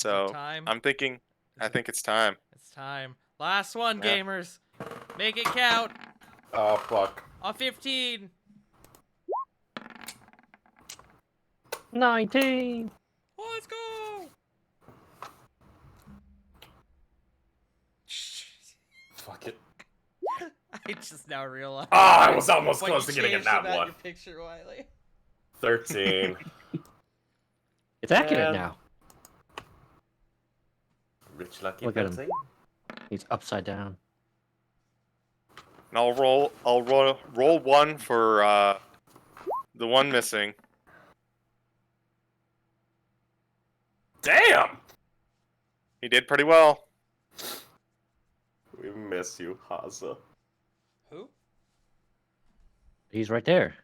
So time? I'm thinking, I think it's time. It's time. Last one, Yeah. gamers. Make it count. Oh, fuck. On 15. 19. Let's go. Fuck it. I just now realized. Ah, I was almost what close you to getting in changed that about one. your picture, Wiley. 13. It's accurate And- now. Rich Lucky Look at him. 13. He's upside down. And I'll roll one for the one missing. Damn! He did pretty well. We miss you, Haza. Who? He's right there.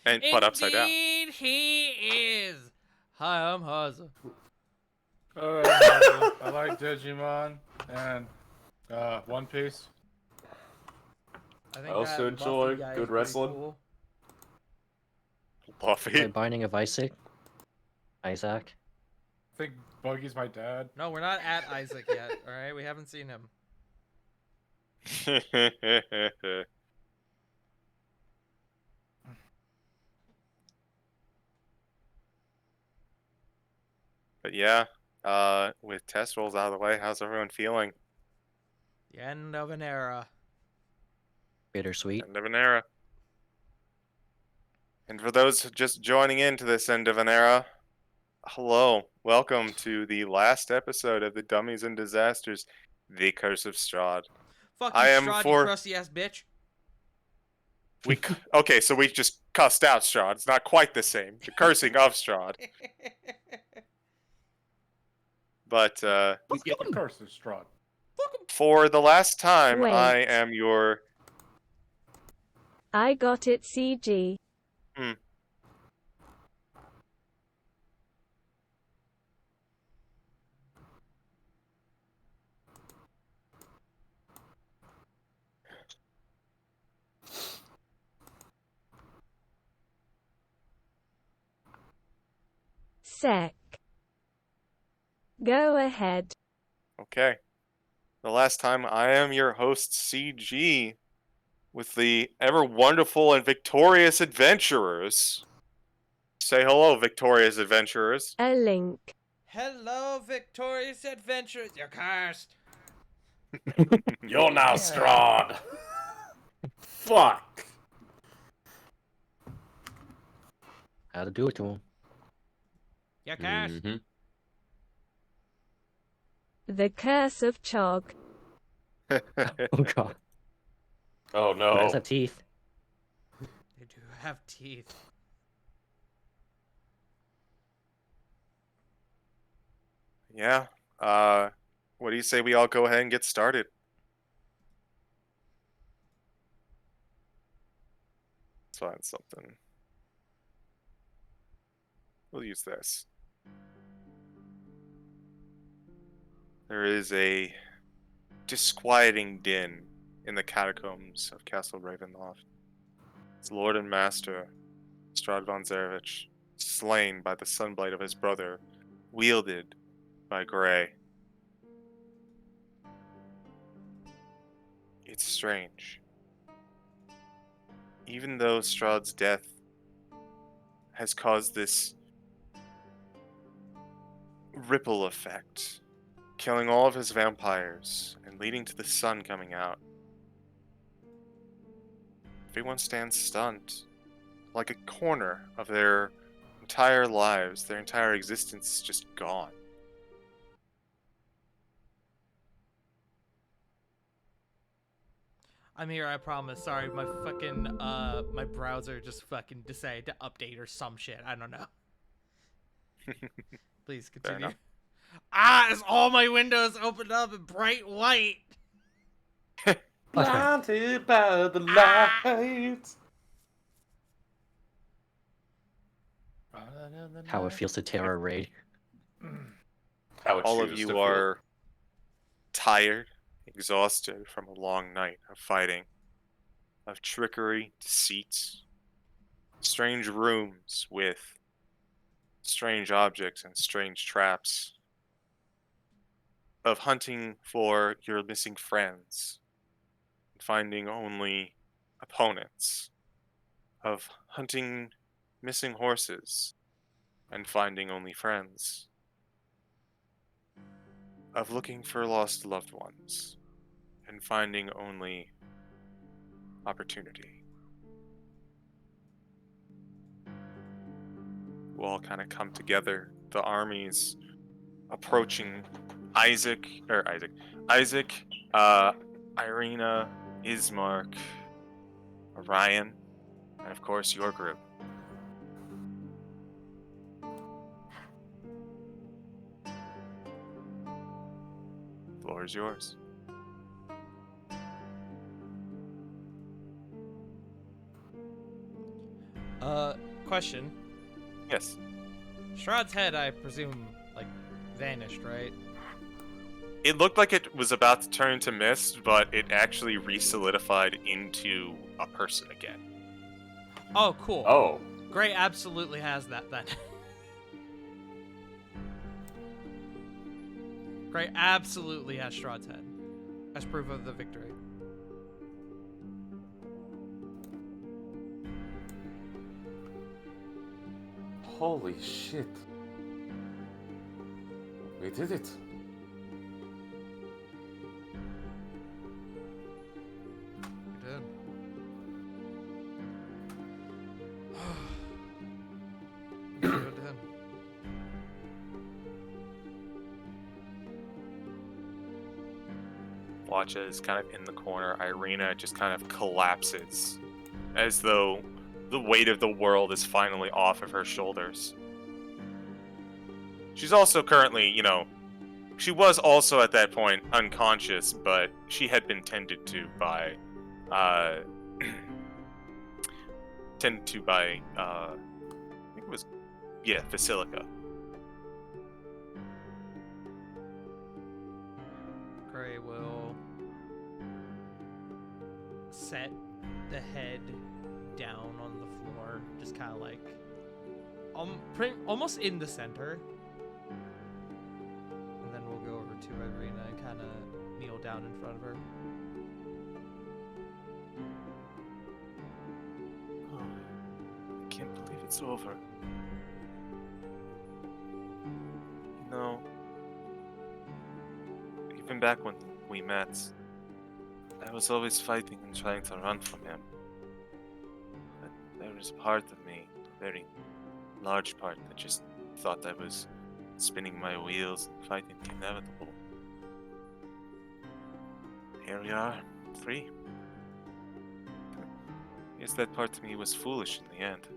And put upside down. Indeed, he is. Hi, I'm Haza. Alright, I like Digimon and One Piece. I also that enjoy Buffy guy good is pretty wrestling. Cool. Buffy. By Binding of Isaac. Isaac. I think Buggy's my dad. No, we're not at Isaac yet. All right, we haven't seen him. But yeah, with test rolls out of the way, how's everyone feeling? The end of an era. Bittersweet. End of an era. And for those just joining into this end of an era, hello. Welcome to the last episode of the Dummies and Disasters, The Curse of Strahd. Fuck you, I am Strahd, for- you crusty ass bitch. Okay, so we just cussed out Strahd. It's not quite the same. The cursing of Strahd. But Let's get the curse of Strahd. for the last time, Wait. I am your... I got it, CG. Sec. Go ahead. Okay. The last time, I am your host, CG, with the ever wonderful and victorious adventurers. Say hello, victorious adventurers. A link. Hello, victorious adventurers. You're cursed. You're now Strahd. Fuck. How to do it to him. You're cursed. Mhm. The curse of Chog. Oh god. Oh no. Guys have teeth. They do have teeth. Yeah. What do you say we all go ahead and get started? Let's find something. We'll use this. There is a disquieting din in the catacombs of Castle Ravenloft. His lord and master, Strahd von Zarevich, slain by the sunblight of his brother, wielded by Grey. It's strange. Even though Strahd's death has caused this ripple effect, killing all of his vampires and leading to the sun coming out, everyone stands stunned, like a corner of their entire lives, their entire existence is just gone. I'm here, I promise. Sorry, my fucking, my browser just fucking decided to update or some shit. I don't know. Please continue. enough. Ah, it's all my windows opened up in bright white. Blinded by the lights. How it feels to tear a raid. How it All of chooses you to feel. are tired, exhausted from a long night of fighting, of trickery, deceit, strange rooms with strange objects and strange traps, of hunting for your missing friends, finding only opponents, of hunting missing horses and finding only friends, of looking for lost loved ones and finding only opportunity. Will all kind of come together. The armies approaching Isaac, Irina, Ismark, Orion, and of course your group. The floor is yours. Question. Yes. Strahd's head, I presume, like, vanished, right? It looked like it was about to turn to mist, but it actually re-solidified into a person again. Oh, cool. Oh. Gray absolutely has that then. Gray absolutely has Strahd's head as proof of the victory. Holy shit. We did it. We did. We sure did. Watch as kind of in the corner, Irina just kind of collapses, as though the weight of the world is finally off of her shoulders. She's also currently, she was also at that point unconscious, but she had been tended to by, I think it was, Basilica. Gray will set the head down on the floor, just kind of like, almost in the center. And then we'll go over to Irina and kind of kneel down in front of her. Oh, I can't believe it's over. Even back when we met, I was always fighting and trying to run from him. But there was a part of me, a very large part, that just thought I was spinning my wheels and fighting the inevitable. Here we are, free. I guess that part of me was foolish in the end.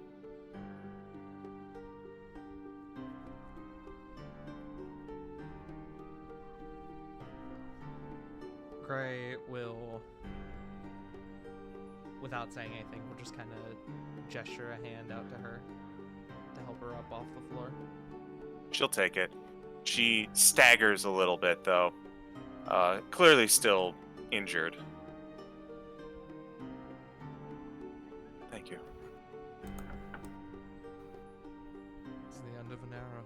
Gray will, without saying anything, will just kind of gesture a hand out to her to help her up off the floor. She'll take it. She staggers a little bit, though. Clearly still injured. Thank you. It's the end of an era.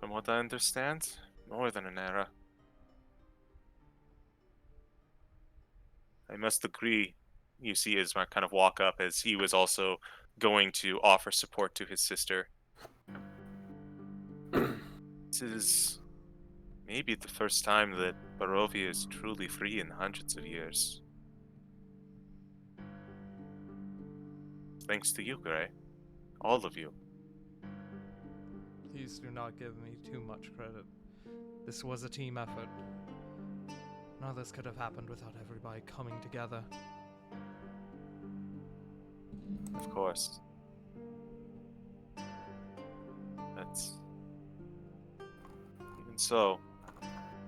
From what I understand, more than an era. I must agree. You see Ismark kind of walk up as he was also going to offer support to his sister. This is maybe the first time that Barovia is truly free in hundreds of years. Thanks to you, Gray. All of you. Please do not give me too much credit. This was a team effort. None of this could have happened without everybody coming together. Of course. That's... Even so,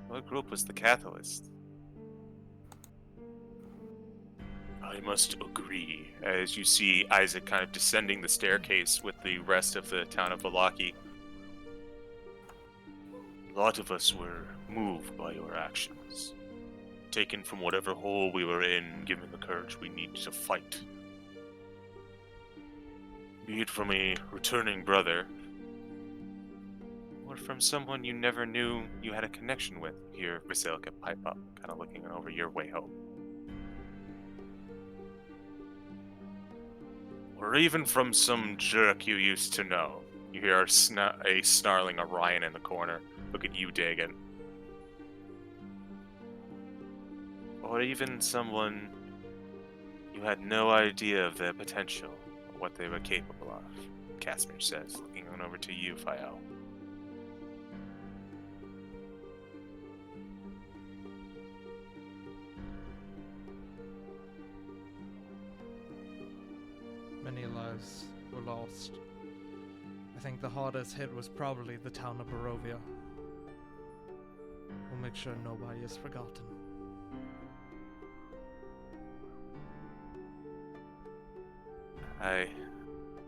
what group was the catalyst? I must agree, as you see Isaac kind of descending the staircase with the rest of the town of Valaki. A lot of us were moved by your actions, taken from whatever hole we were in, given the courage we needed to fight. Be it from a returning brother, or from someone you never knew you had a connection with. You hear Vasilka pipe up, kind of looking over your way home. Or even from some jerk you used to know. You hear a snarling Orion in the corner. Look at you, Dagon. Or even someone you had no idea of their potential, or what they were capable of, Casimir says, looking on over to you, Fael. Many lives were lost. I think the hardest hit was probably the town of Barovia. We'll make sure nobody is forgotten.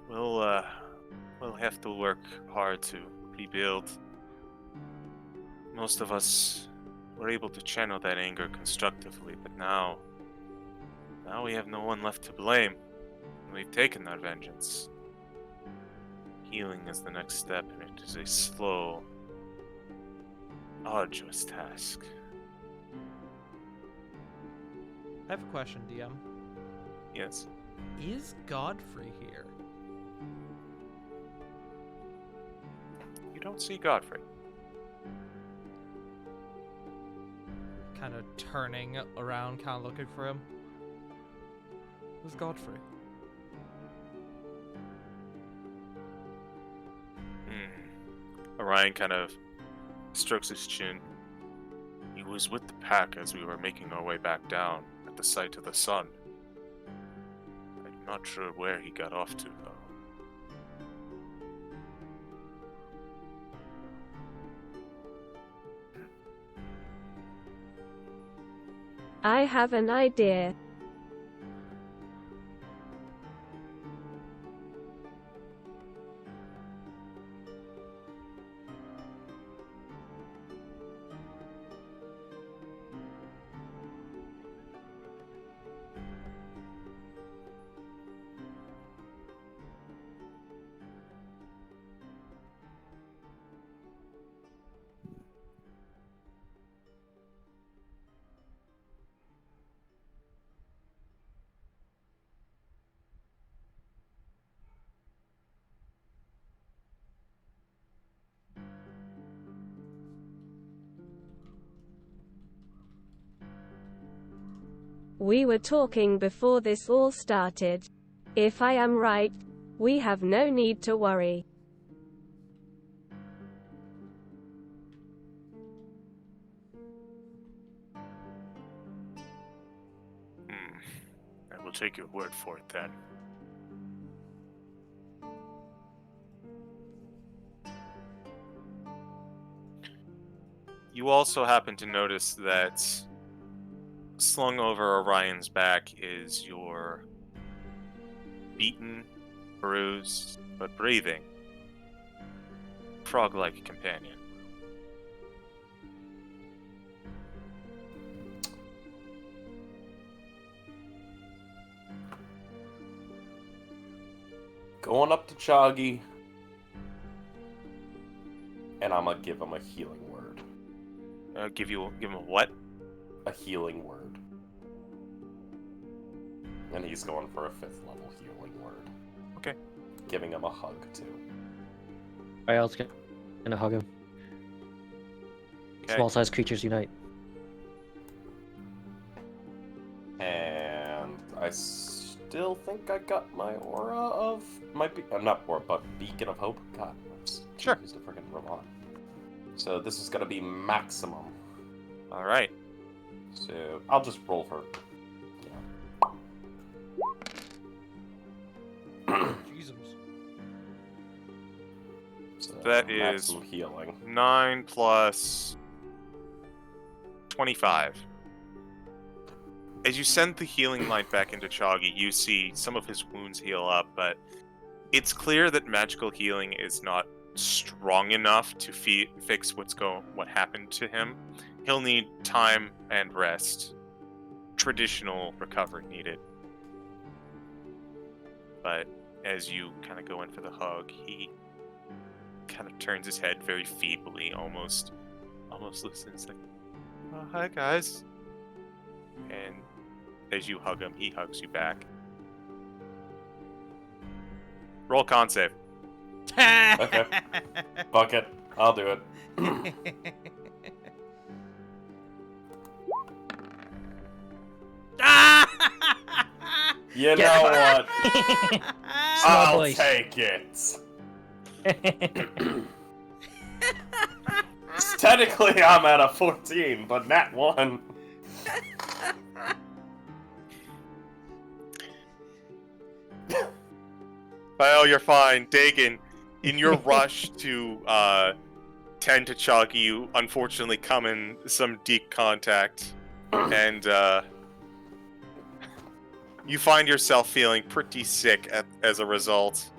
We'll have to work hard to rebuild. Most of us were able to channel that anger constructively, but now we have no one left to blame. We've taken our vengeance. Healing is the next step, and it is a slow, arduous task. I have a question, DM. Yes. Is Godfrey here? You don't see Godfrey. Kind of turning around, kind of looking for him. Who's Godfrey? Orion kind of strokes his chin. He was with the pack as we were making our way back down at the site of the sun. I'm not sure where he got off to, though. I have an idea. We were talking before this all started. If I am right, we have no need to worry. I will take your word for it then. You also happen to notice that slung over Orion's back is your beaten, bruised, but breathing, frog-like companion. Going up to Choggy, and I'm gonna give him a healing word. Give him a what? A healing word. And he's going for a 5th level healing word. Okay. Giving him a hug, too. Rael's gonna hug him. Okay. Small-sized creatures unite. And I still think I got my aura of... not aura, but Beacon of Hope. God, I just Sure. used a freaking robot. So this is gonna be maximum. All right. So I'll just roll for... Jesus. So That is- maximum healing. 9 plus 25. As you send the healing light back into Choggy, you see some of his wounds heal up, but it's clear that magical healing is not strong enough to fix what happened to him. He'll need time and rest. Traditional recovery needed. But as you kind of go in for the hug, he kind of turns his head very feebly, almost listens like, "Oh, hi guys." And as you hug him, he hugs you back. Roll con save. Okay. Fuck it. I'll do it. You know what? Small I'll boys. take it. Technically, I'm at a 14, but nat 1. Well, you're fine. Dagon, in your rush to tend to Chalky, you unfortunately come in some deep contact, and you find yourself feeling pretty sick as a result.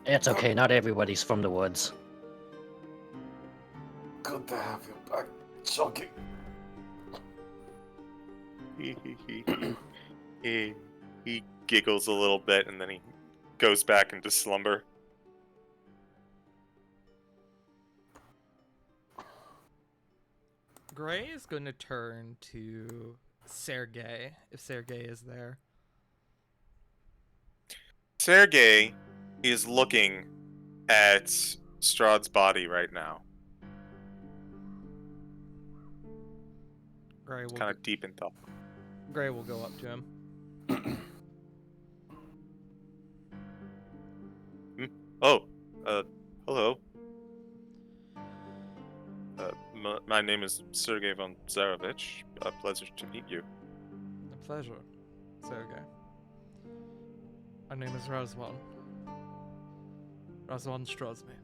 It's okay, not everybody's from the woods. Good to have you back, Chucky. He giggles a little bit, and then he goes back into slumber. Gray is going to turn to Sergei, if Sergei is there. Sergei is looking at Strahd's body right now. Gray will, Kind of deep in thought. Gray will go up to him. Oh, hello. My name is Sergei von Zarevich. A pleasure to meet you. A pleasure, Sergei. My name is Razwan. Razwan Strozny.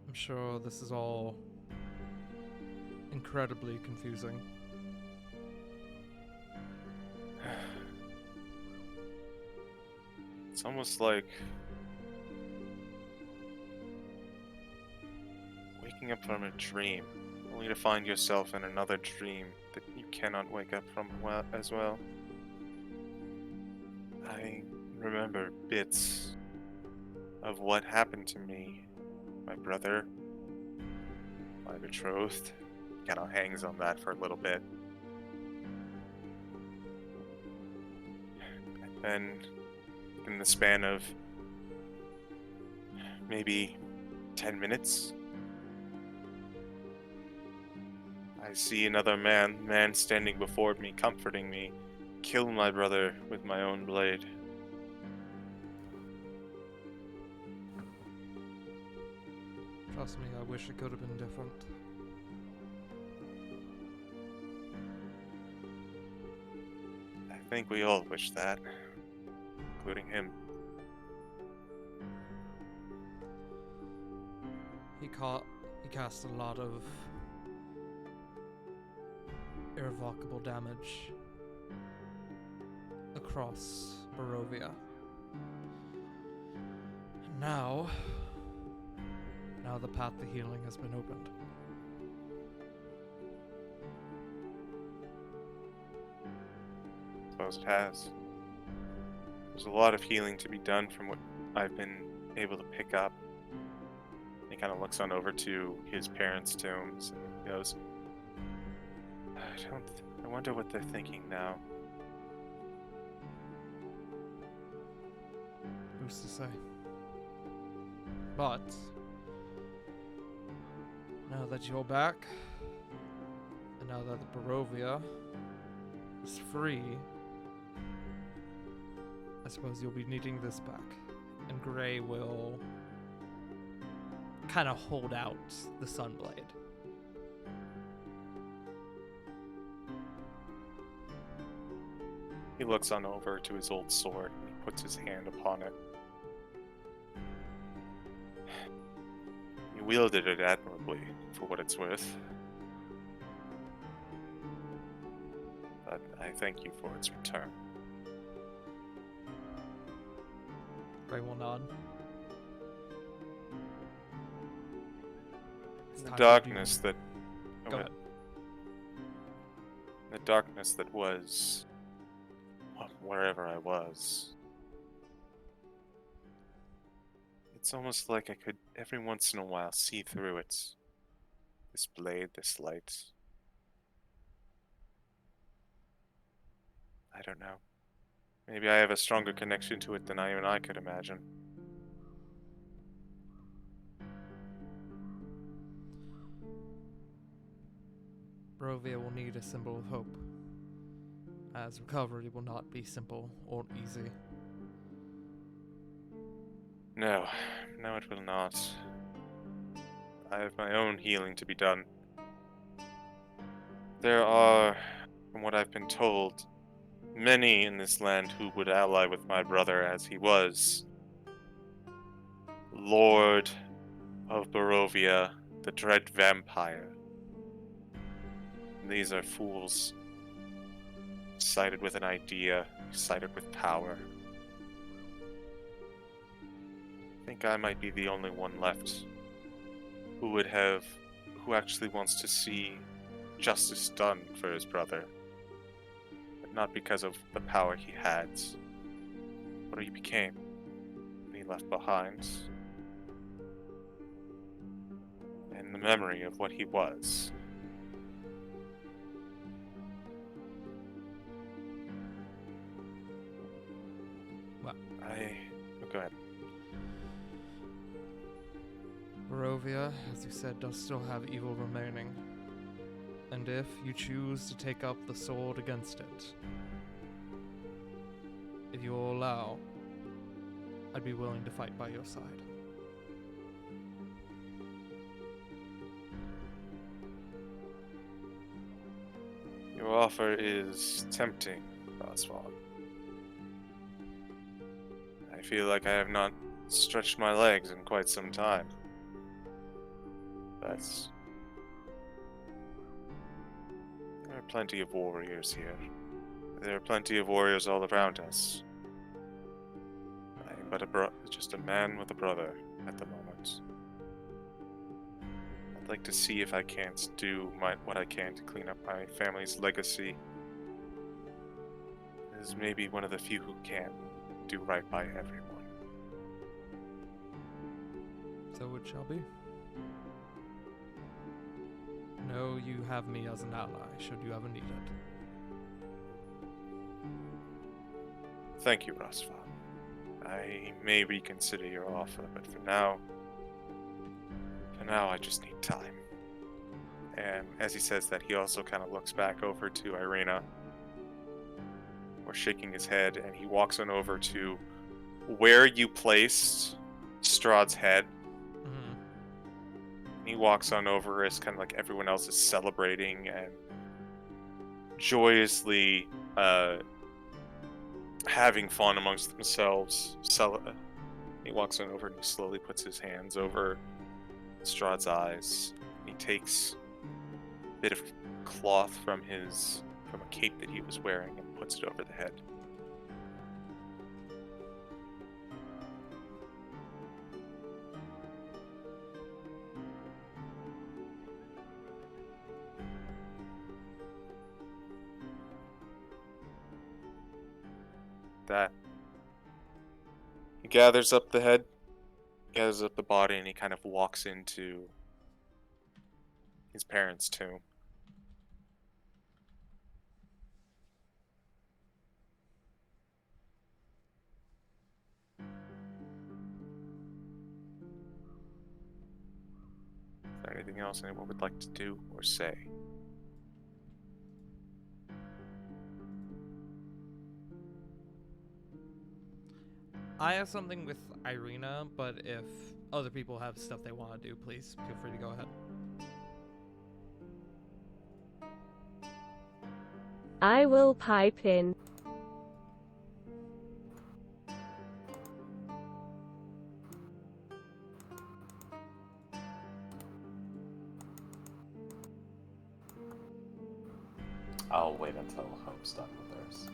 I'm sure this is all incredibly confusing. It's almost like waking up from a dream, only to find yourself in another dream that you cannot wake up from as well. I remember bits of what happened to me, my brother, my betrothed. Kind of hangs on that for a little bit. And in the span of maybe 10 minutes, I see another man standing before me, comforting me, kill my brother with my own blade. Trust me, I wish it could have been different. I think we all wish that, including him. He cast a lot of irrevocable damage across Barovia. And now the path to healing has been opened. I suppose it has. There's a lot of healing to be done from what I've been able to pick up. He kind of looks on over to his parents' tombs and goes, I wonder what they're thinking now. Who's to say? But now that you're back, and now that the Barovia is free, I suppose you'll be needing this back. And Gray will kind of hold out the Sunblade. He looks on over to his old sword and he puts his hand upon it. He wielded it admirably, for what it's worth. But I thank you for its return. Gray will nod. It's The time to darkness that Go with ahead. the darkness that was wherever I was. It's almost like I could every once in a while see through it. This blade, this light. I don't know. Maybe I have a stronger connection to it than even I could imagine. Barovia will need a symbol of hope, as recovery will not be simple or easy. No, no, it will not. I have my own healing to be done. There are, from what I've been told, many in this land who would ally with my brother as he was Lord of Barovia, the dread vampire. These are fools, sided with an idea, sided with power. I think I might be the only one left who actually wants to see justice done for his brother. But not because of the power he had, what he became, what he left behind, and the memory of what he was. Well, Go ahead. Barovia, as you said, does still have evil remaining. And if you choose to take up the sword against it, if you will allow, I'd be willing to fight by your side. Your offer is tempting, Oswald. I feel like I have not stretched my legs in quite some time. But there are plenty of warriors here. There are plenty of warriors all around us. I am but just a man with a brother at the moment. I'd like to see if I can't do what I can to clean up my family's legacy. As maybe one of the few who can do right by everyone. So it shall be. Know you have me as an ally, should you ever need it. Thank you, Rosval. I may reconsider your offer, but for now I just need time. And as he says that, he also kind of looks back over to Irina, or shaking his head, and he walks on over to where you placed Strahd's head. He walks on over as kind of like everyone else is celebrating and joyously having fun amongst themselves. He walks on over and he slowly puts his hands over Strahd's eyes. He takes a bit of cloth from a cape that he was wearing and puts it over the head. That he gathers up the head, gathers up the body, and he kind of walks into his parents' tomb. Is there anything else anyone would like to do or say? I have something with Irina, but if other people have stuff they want to do, please feel free to go ahead. I will pipe in. I'll wait until Hope's done with theirs.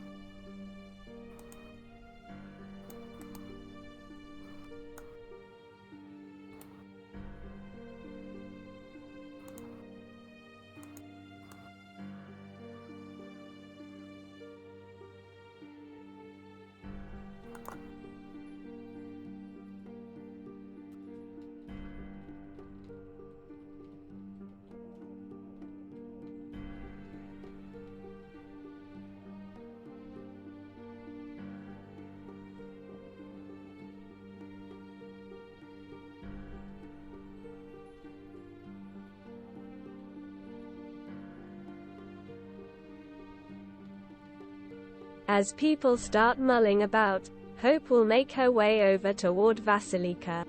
As people start mulling about, Hope will make her way over toward Vasilika.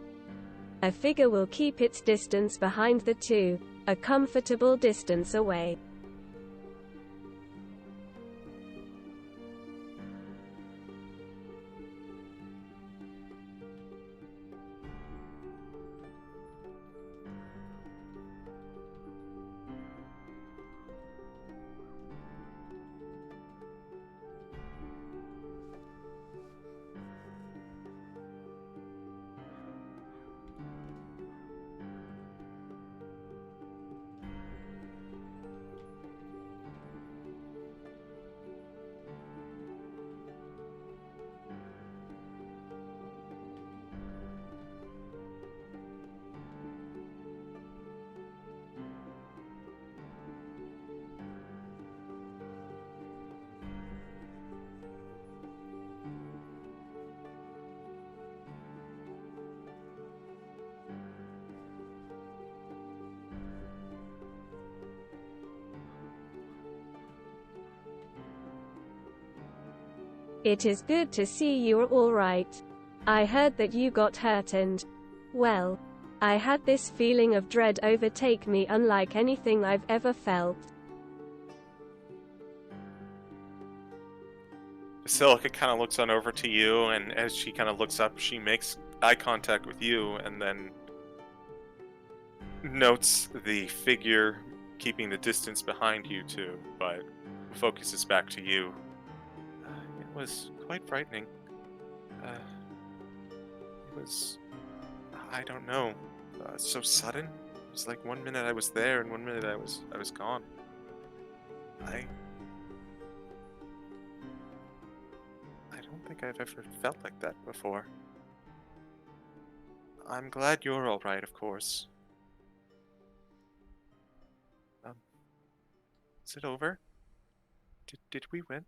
A figure will keep its distance behind the two, a comfortable distance away. It is good to see you're alright. I heard that you got hurt and, well, I had this feeling of dread overtake me unlike anything I've ever felt. Basilica kind of looks on over to you, and as she kind of looks up, she makes eye contact with you, and then notes the figure keeping the distance behind you too, but focuses back to you. It was quite frightening. It was, I don't know, so sudden. It was like 1 minute I was there, and 1 minute I was gone. I don't think I've ever felt like that before. I'm glad you're all right, of course. Is it over? Did we win?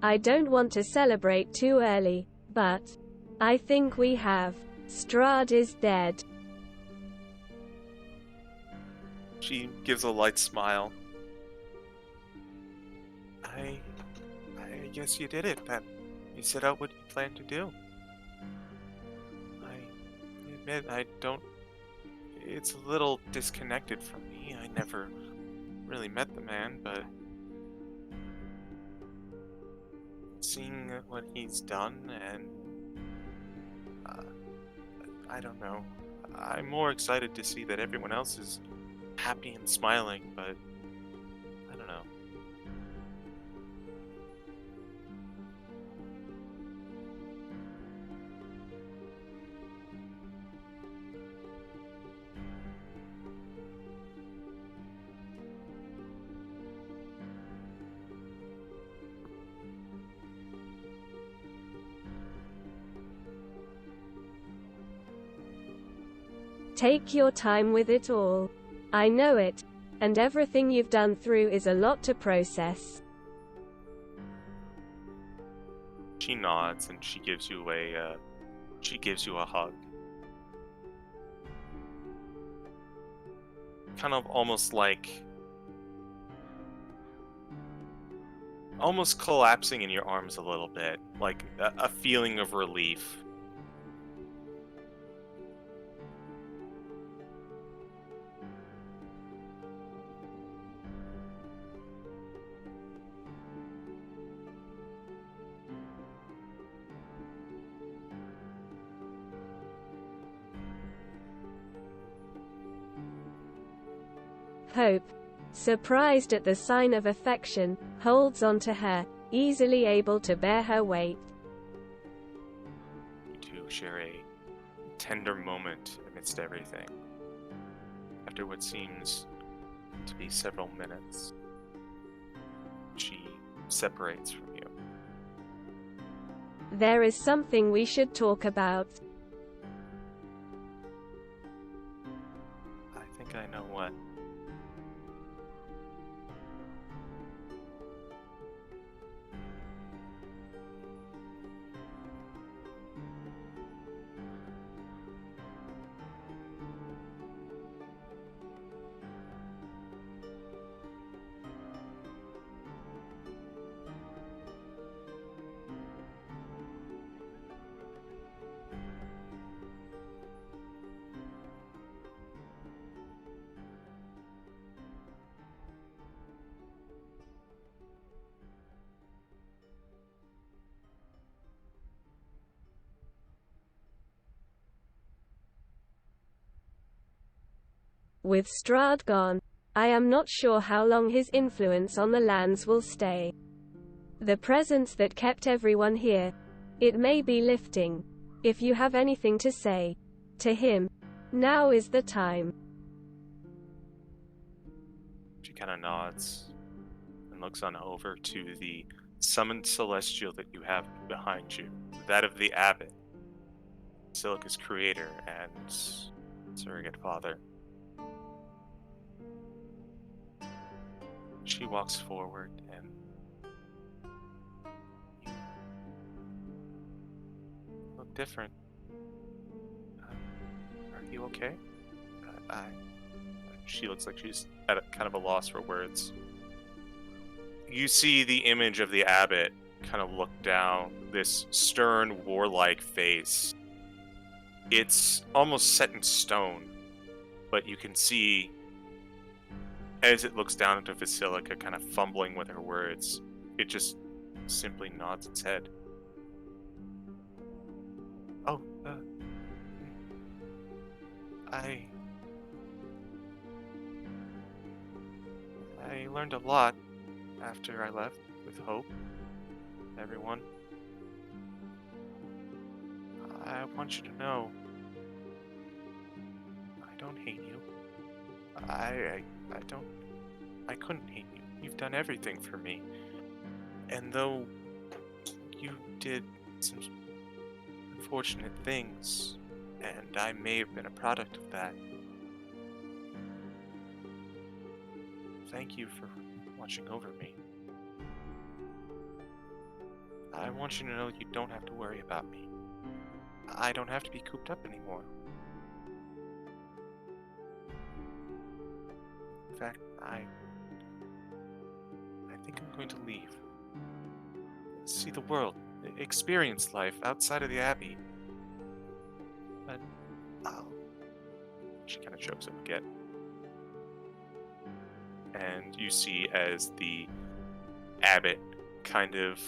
I don't want to celebrate too early, but I think we have. Strahd is dead. She gives a light smile. I guess you did it, then. You set out what you planned to do. I admit I don't... It's a little disconnected from me. I never really met the man, but... seeing what he's done, and... I don't know. I'm more excited to see that everyone else is happy and smiling, but... I don't know. Take your time with it all. I know it, and everything you've done through is a lot to process. She nods and she gives you a hug. Kind of almost collapsing in your arms a little bit, like a feeling of relief. Hope, surprised at the sign of affection, holds on to her, easily able to bear her weight. You two share a tender moment amidst everything. After what seems to be several minutes, she separates from you. There is something we should talk about. I think I know what. With Strahd gone, I am not sure how long his influence on the lands will stay. The presence that kept everyone here, it may be lifting. If you have anything to say to him, now is the time. She kind of nods and looks on over to the summoned celestial that you have behind you, that of the abbot, Basilica's creator and surrogate father. She walks forward and you look different. Are you okay? She looks like she's at kind of a loss for words. You see the image of the abbot kind of look down, this stern, warlike face. It's almost set in stone, but you can see as it looks down into Basilica, kind of fumbling with her words, it just simply nods its head. Oh, I learned a lot after I left with Hope. Everyone. I want you to know I don't hate you. I couldn't hate you. You've done everything for me. And though you did some unfortunate things, and I may have been a product of that, thank you for watching over me. I want you to know you don't have to worry about me. I don't have to be cooped up anymore. In fact, I think I'm going to leave. See the world, experience life outside of the Abbey. But, she kind of chokes up again. And you see as the abbot kind of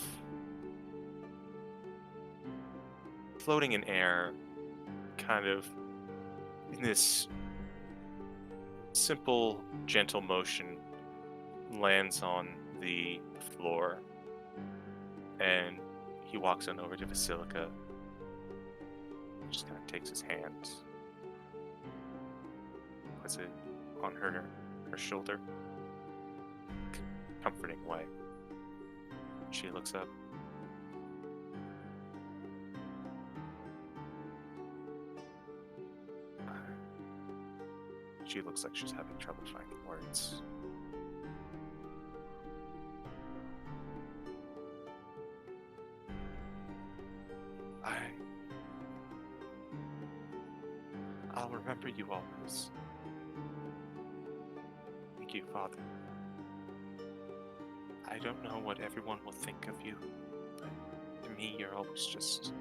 floating in air, kind of in this simple, gentle motion, lands on the floor, and he walks on over to Basilica, just kind of takes his hand, puts it on her shoulder, comforting way. She looks up. She looks like she's having trouble finding words. I'll remember you always. Thank you, Father. I don't know what everyone will think of you, but to me, you're always just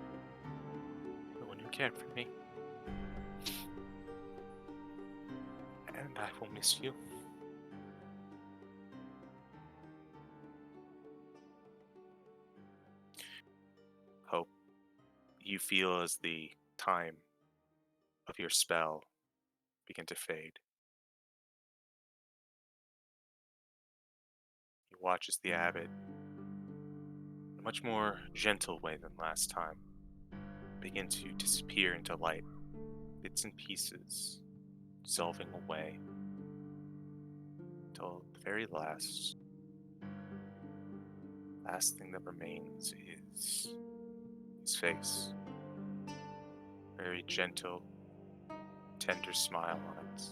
the one who cared for me. And I will miss you. Hope, you feel as the time of your spell begin to fade. You watch as the abbot, in a much more gentle way than last time, begin to disappear into light. bits and pieces, dissolving away, till the very last thing that remains is his face. Very gentle, tender smile on it.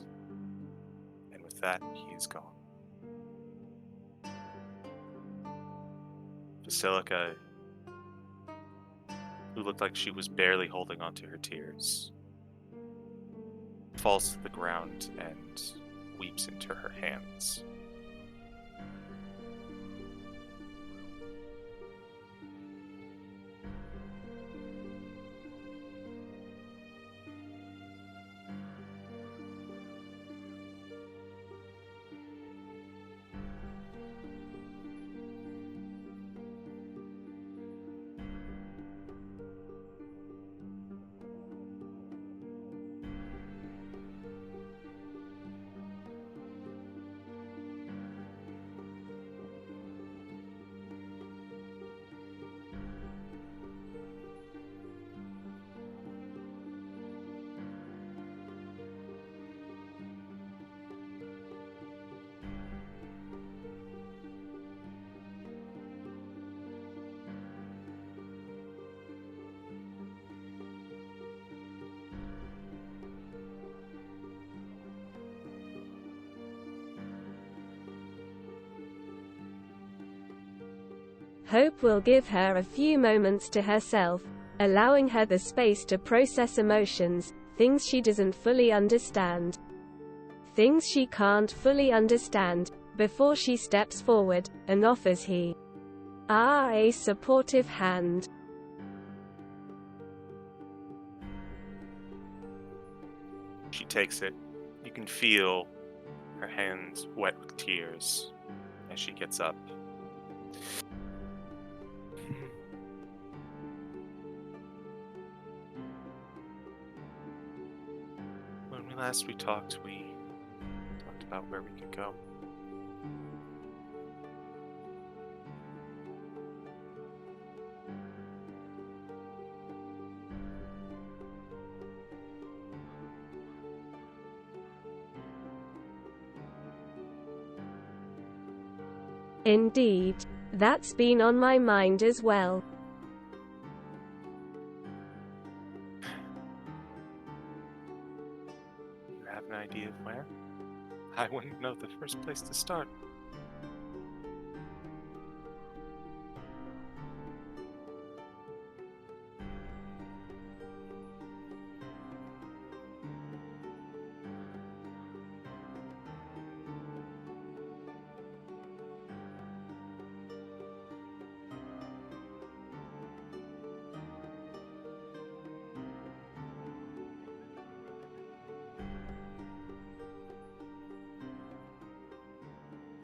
And with that, he is gone. Basilica, who looked like she was barely holding on to her tears, falls to the ground and weeps into her hands. Hope will give her a few moments to herself, allowing her the space to process emotions, things she doesn't fully understand. Things she can't fully understand, before she steps forward, and offers a supportive hand. She takes it. You can feel her hands wet with tears as she gets up. When last we talked about where we could go. Indeed. That's been on my mind as well. You have an idea of where? I wouldn't know the first place to start.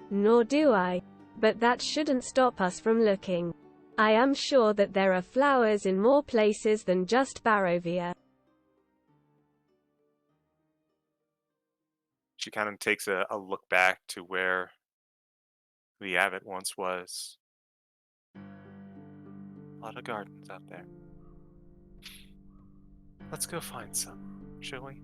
Nor do I. But that shouldn't stop us from looking. I am sure that there are flowers in more places than just Barovia. She kind of takes a look back to where the abbot once was. A lot of gardens out there. Let's go find some, shall we?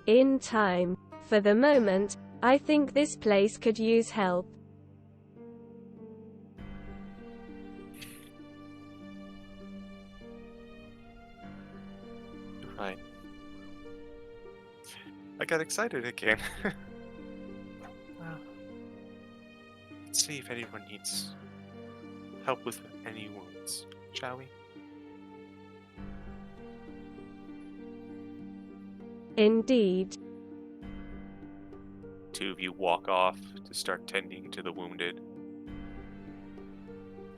In time. For the moment, I think this place could use help. Right. I got excited again. Well, let's see if anyone needs help with any wounds, shall we? Indeed. Two of you walk off to start tending to the wounded.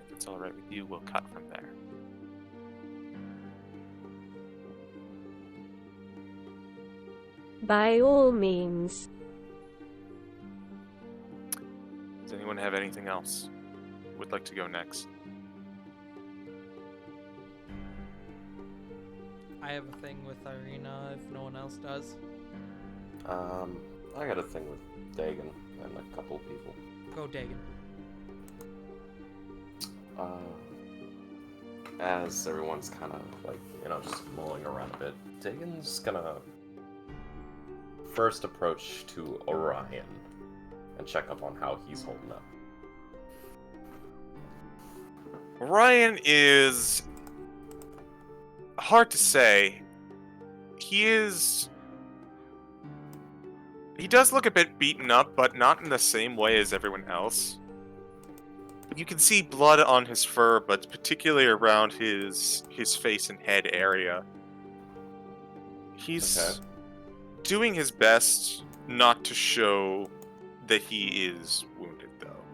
If it's alright with you, we'll cut from there. By all means. anyone have anything else would like to go next? I have a thing with Irina if no one else does. I got a thing with Dagon and a couple people. Go Dagon. As everyone's kind of like, just mulling around a bit, Dagon's gonna first approach to Orion and check up on how he's holding up. Orion is hard to say. He does look a bit beaten up, but not in the same way as everyone else. You can see blood on his fur, but particularly around his face and head area. He's doing his best not to show that he is wounded, though.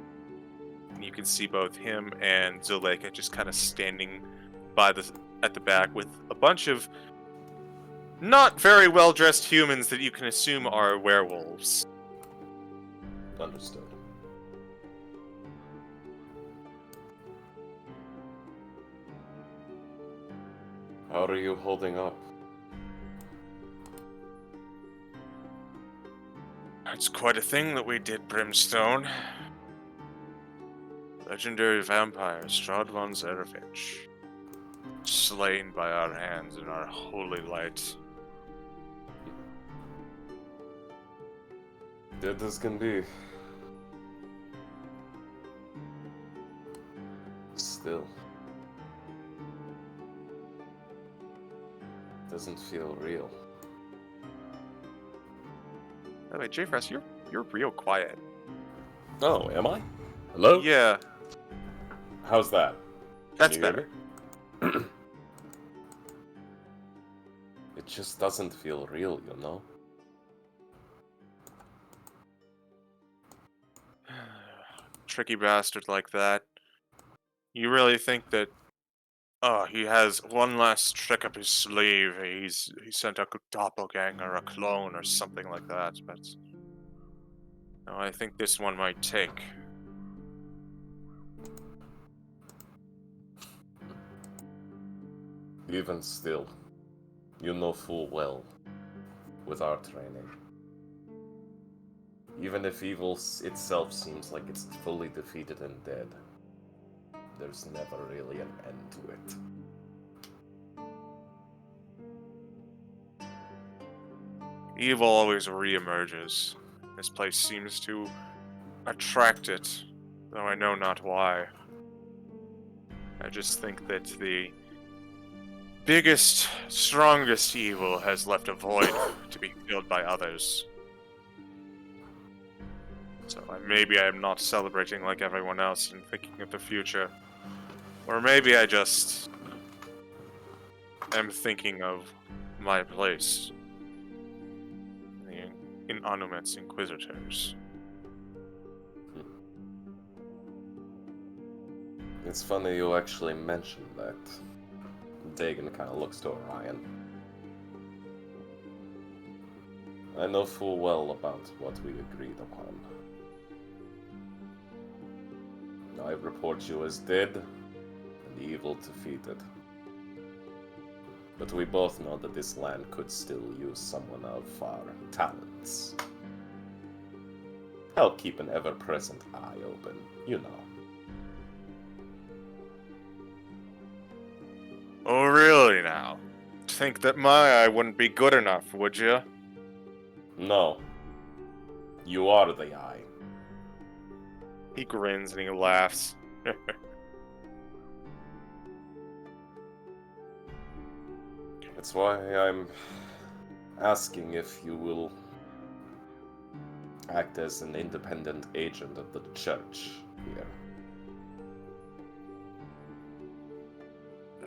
And you can see both him and Zuleika just kind of standing at the back with a bunch of not very well-dressed humans that you can assume are werewolves. Understood. How are you holding up? It's quite a thing that we did, Brimstone. Legendary vampire, Strahd von Zarevich. Slain by our hands in our holy light. Dead as can be. Still. Doesn't feel real. By the way, J-Frost, you're real quiet. Oh, am I? Hello? Yeah, How's that? that's Can you better. hear me? It just doesn't feel real, you know? Tricky bastard like that. You really think that... Oh, he has one last trick up his sleeve. He sent a doppelganger, a clone, or something like that, but... No, I think this one might take. Even still, you know full well, with our training, even if evil itself seems like it's fully defeated and dead, there's never really an end to it. Evil always reemerges. This place seems to attract it, though I know not why. I just think that the biggest, strongest evil has left a void to be filled by others. So maybe I am not celebrating like everyone else and thinking of the future. Or maybe I just am thinking of my place in Anumet's Inquisitors. It's funny you actually mentioned that. Dagon kind of looks to Orion. I know full well about what we agreed upon. I report you as dead and evil defeated. But we both know that this land could still use someone of our talents. I'll keep an ever-present eye open, you know. Oh, really now? Think that my eye wouldn't be good enough, would you? No. You are the eye. He grins and he laughs. That's why I'm asking if you will act as an independent agent of the church here.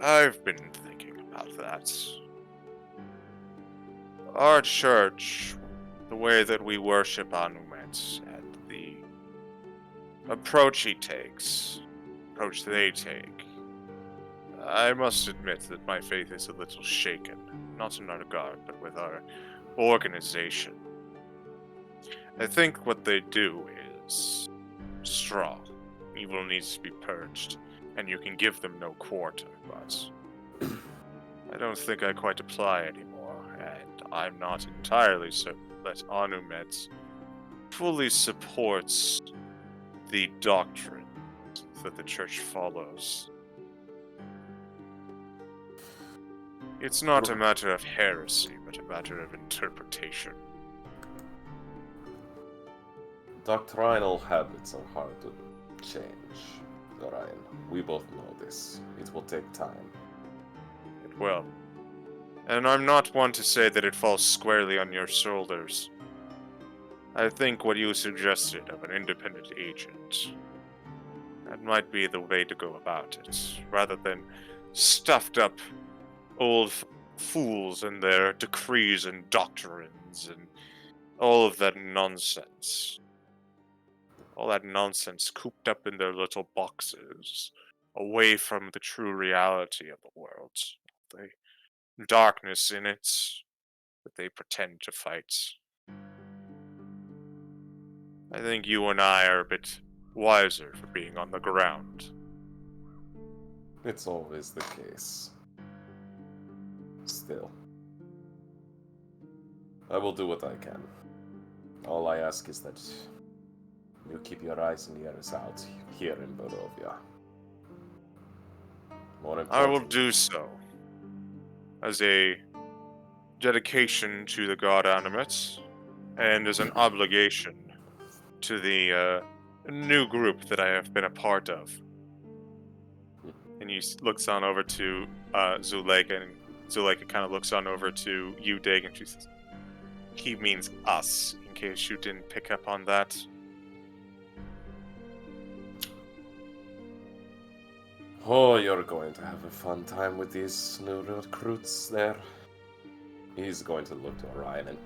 I've been thinking about that. Our church, the way that we worship Anumet, and the approach he takes, approach they take, I must admit that my faith is a little shaken. Not in our regard, but with our organization. I think what they do is Strahd. Evil needs to be purged, and you can give them no quarter, but I don't think I quite apply anymore, and I'm not entirely certain that Anumet fully supports the doctrine that the church follows. It's not a matter of heresy, but a matter of interpretation. Doctrinal habits are hard to change, Orion. We both know this. It will take time. It will. And I'm not one to say that it falls squarely on your shoulders. I think what you suggested of an independent agent, that might be the way to go about it, rather than stuffed up old fools and their decrees and doctrines and all of that nonsense. All that nonsense cooped up in their little boxes, away from the true reality of the world. The darkness in it that they pretend to fight. I think you and I are a bit wiser for being on the ground. It's always the case. Still, I will do what I can. All I ask is that you keep your eyes and ears out here in Barovia. More I will important, do so. As a dedication to the god Animate, and as an obligation to the new group that I have been a part of. And he looks on over to Zuleika, and Zuleika kind of looks on over to you, Dig, and she says, he means us, in case you didn't pick up on that. Oh, you're going to have a fun time with these new recruits there. He's going to look to Orion and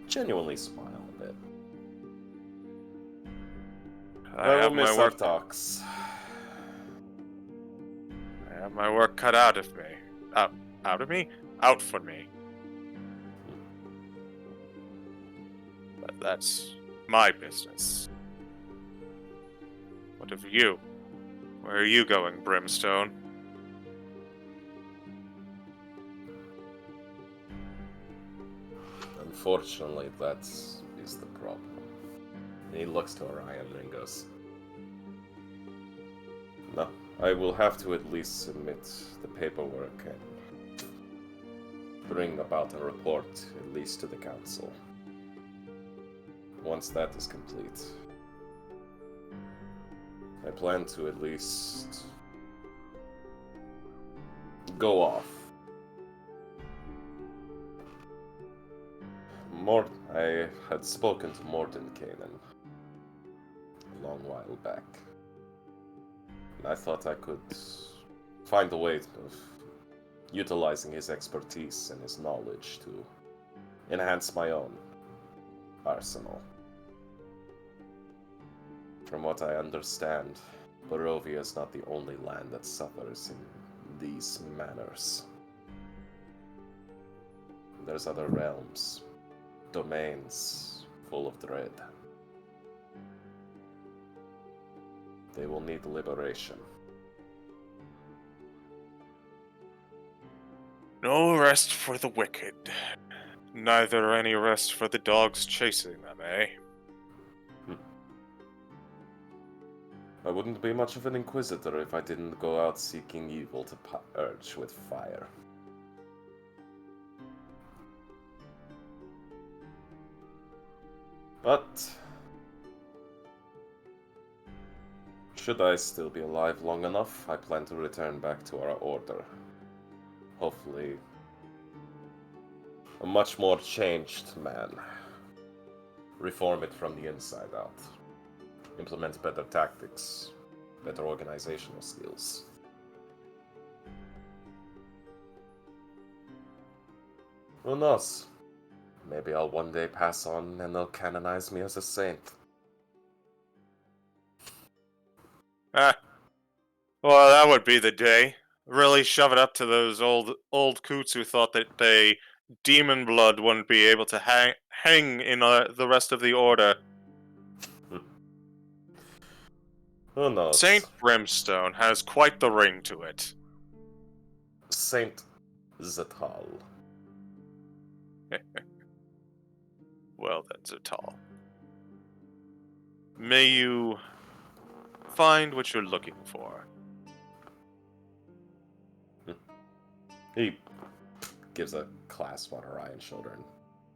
genuinely smile a bit. I will have my miss our work. talks. I have my work cut out of me. Out of me? Out for me. But that's my business. What of you? Where are you going, Brimstone? Unfortunately, that is the problem. And he looks to Orion and goes, no, I will have to at least submit the paperwork and bring about a report, at least to the council. Once that is complete, I plan to at least go off. I had spoken to Mordenkainen a long while back. And I thought I could find a way of utilizing his expertise and his knowledge to enhance my own arsenal. From what I understand, Barovia is not the only land that suffers in these manners. There's other realms, domains full of dread. They will need liberation. No rest for the wicked. Neither any rest for the dogs chasing them, eh? I wouldn't be much of an inquisitor if I didn't go out seeking evil to purge with fire. But should I still be alive long enough, I plan to return back to our order. Hopefully, a much more changed man. Reform it from the inside out. Implement better tactics, better organizational skills. Who knows? Maybe I'll one day pass on and they'll canonize me as a saint. Ah, well, that would be the day. Really shove it up to those old coots who thought that they demon blood wouldn't be able to hang in the rest of the order. Who knows? Saint Brimstone has quite the ring to it. Saint Zetal. Well then, Zertal. May you find what you're looking for. He gives a clasp on Orion's shoulder and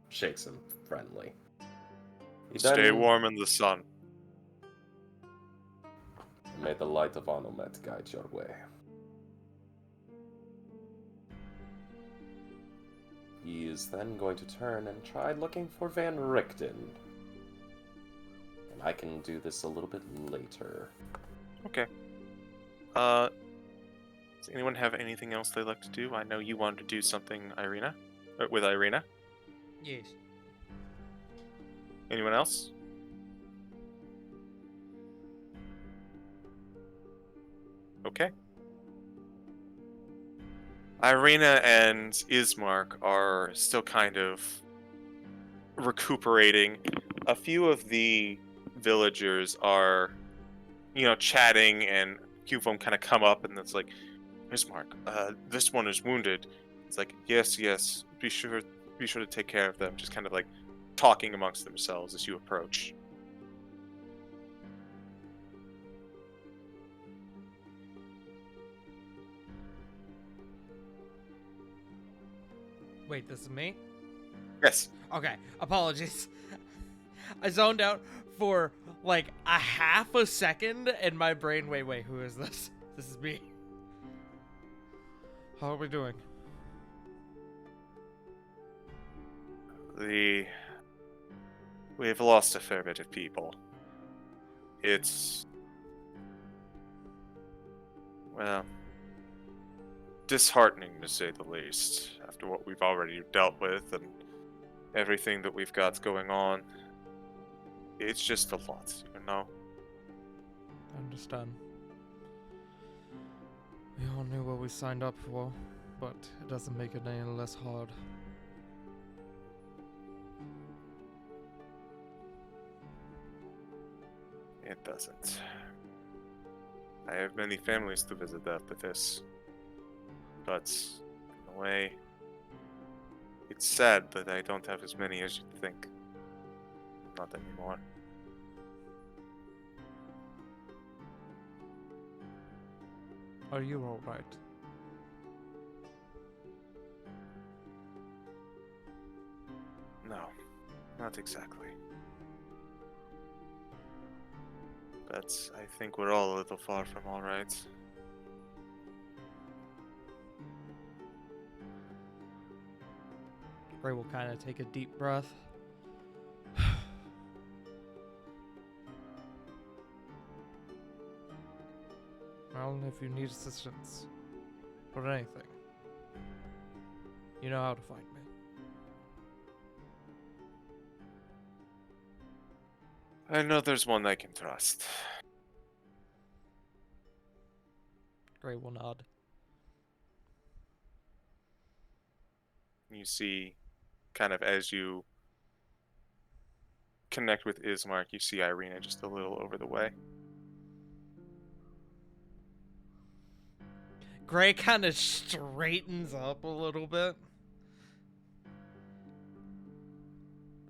shakes him friendly. He Stay then- warm in the sun. May the light of Anomet guide your way. He is then going to turn and try looking for Van Richten. And I can do this a little bit later. Okay. Does anyone have anything else they'd like to do? I know you wanted to do something, Irina. With Irina. Yes. Anyone else? Okay. Irina and Ismark are still kind of recuperating. A few of the villagers are, chatting, and a few of them kind of come up, and it's like, Ismark, this one is wounded. It's like, yes, be sure to take care of them. Just kind of like talking amongst themselves as you approach. Wait, this is me? Yes. Okay, apologies. I zoned out for like a half a second, and my brain, wait, who is this? This is me. How are we doing? We've lost a fair bit of people. It's, well, disheartening to say the least, after what we've already dealt with and everything that we've got going on. It's just a lot, I understand. We all knew what we signed up for, but it doesn't make it any less hard. It doesn't. I have many families to visit after this. But, in a way, it's sad that I don't have as many as you'd think. Not anymore. Are you alright? No, not exactly. But I think we're all a little far from alright. Ray will kind of take a deep breath. Well, if you need assistance or anything, you know how to find me. I know there's one I can trust. Gray will nod. You see, kind of as you connect with Ismark, you see Irina just a little over the way. Gray kind of straightens up a little bit.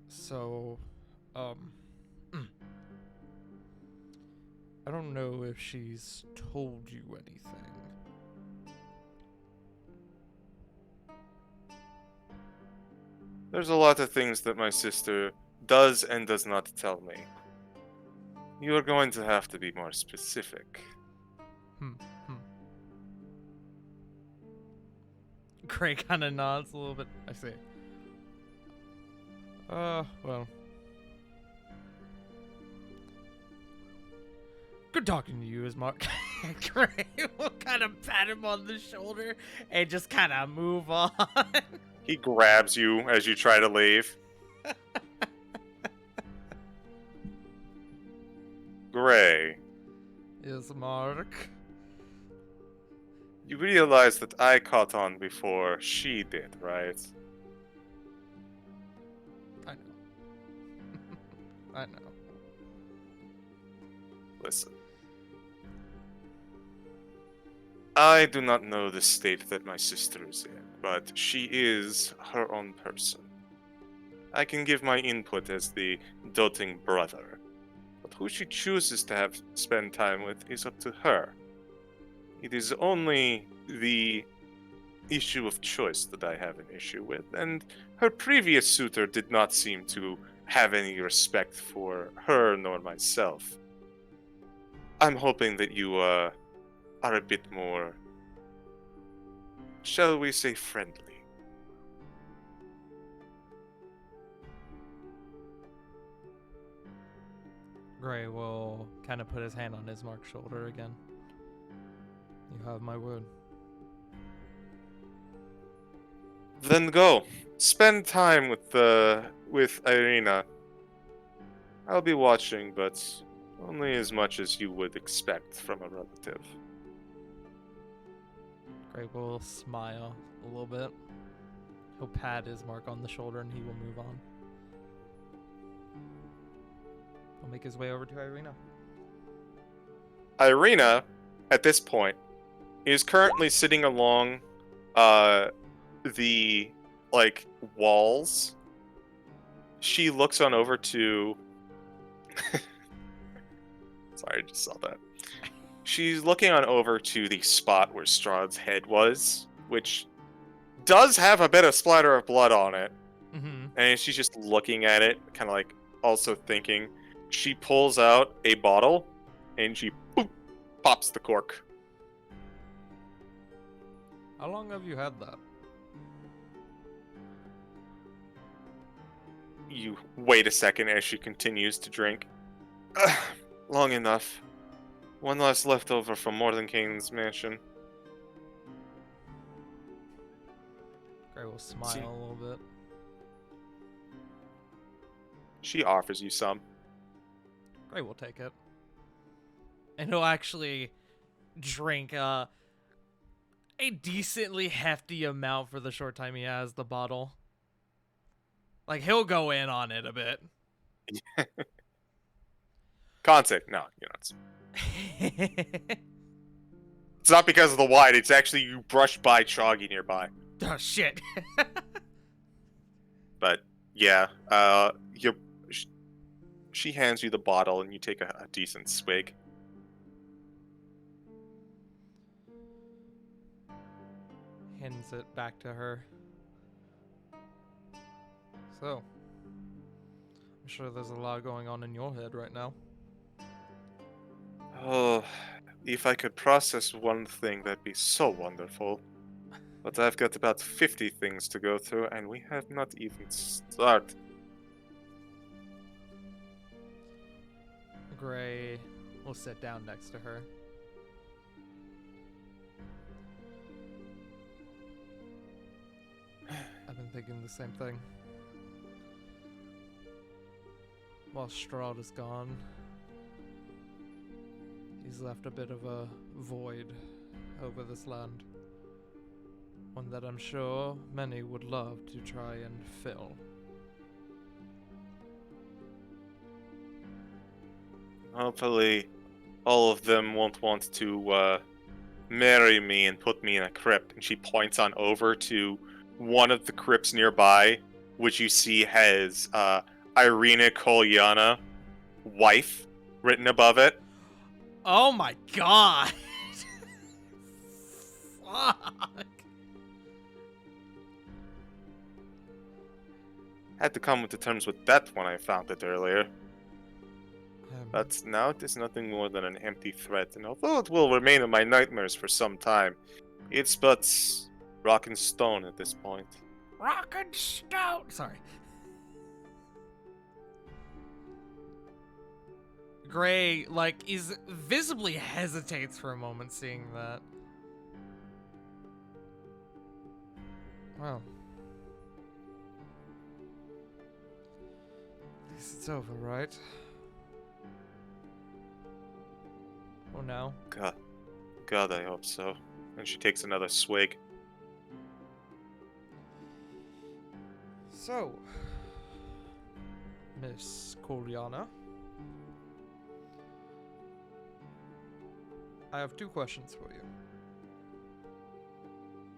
So, I don't know if she's told you anything. There's a lot of things that my sister does and does not tell me. You are going to have to be more specific. Gray kind of nods a little bit. I see. Well. Good talking to you, Ismark. Gray will kind of pat him on the shoulder and just kind of move on. He grabs you as you try to leave. Gray, Ismark. you realize that I caught on before she did, right? I know. I know. Listen, I do not know the state that my sister is in, but she is her own person. I can give my input as the doting brother, but who she chooses to have spend time with is up to her. It is only the issue of choice that I have an issue with, and her previous suitor did not seem to have any respect for her nor myself. I'm hoping that you are a bit more, shall we say, friendly. Gray will kind of put his hand on his marked shoulder again. You have my word. Then go. Spend time with Irina. I'll be watching, but only as much as you would expect from a relative. Gray will smile a little bit. He'll pat his mark on the shoulder and he will move on. He'll make his way over to Irina. Irina, at this point, is currently sitting along the walls. She looks on over to sorry, I just saw that. She's looking on over to the spot where Strahd's head was, which does have a bit of splatter of blood on it. Mm-hmm. And she's just looking at it, kind of like also thinking. She pulls out a bottle and she pops the cork. How long have you had that? You wait a second as she continues to drink. Long enough. One last leftover from Mordenkainen's mansion. Gray will smile a little bit. She offers you some. Gray will take it. And he'll actually drink a decently hefty amount for the short time he has the bottle. Like, he'll go in on it a bit. Concept. No, you're not. It's not because of the wine. It's actually you brushed by Choggy nearby. Oh, shit. But, yeah. She hands you the bottle and you take a decent swig. Hands it back to her. So, I'm sure there's a lot going on in your head right now. Oh, if I could process one thing, that'd be so wonderful. But I've got about 50 things to go through, and we have not even started. Gray will sit down next to her. I've been thinking the same thing. While Strahd is gone, he's left a bit of a void over this land. One that I'm sure many would love to try and fill. Hopefully, all of them won't want to marry me and put me in a crypt. And she points on over to one of the crypts nearby, which you see has Irina Kolyana, wife, written above it. Oh my god! Fuck! Had to come to terms with that when I found it earlier. But now it is nothing more than an empty threat, and although it will remain in my nightmares for some time, it's but rock and stone at this point. Rock and stone! Sorry. Gray, is visibly hesitates for a moment seeing that. Well. At least it's over, right? Or now? God, I hope so. And she takes another swig. So, Miss Kolyana, I have two questions for you.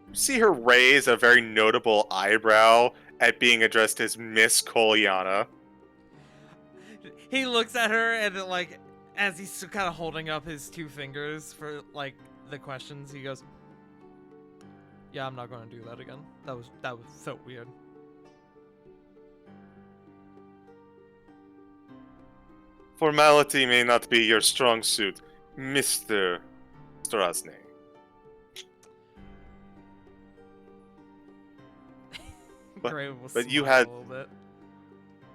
You see her raise a very notable eyebrow at being addressed as Miss Kolyana. He looks at her and like, as he's kind of holding up his two fingers for like the questions, he goes, "Yeah, I'm not going to do that again. That was so weird." Formality may not be your strong suit, Mr. Strasny. But- Gray will but you smile had- a little bit.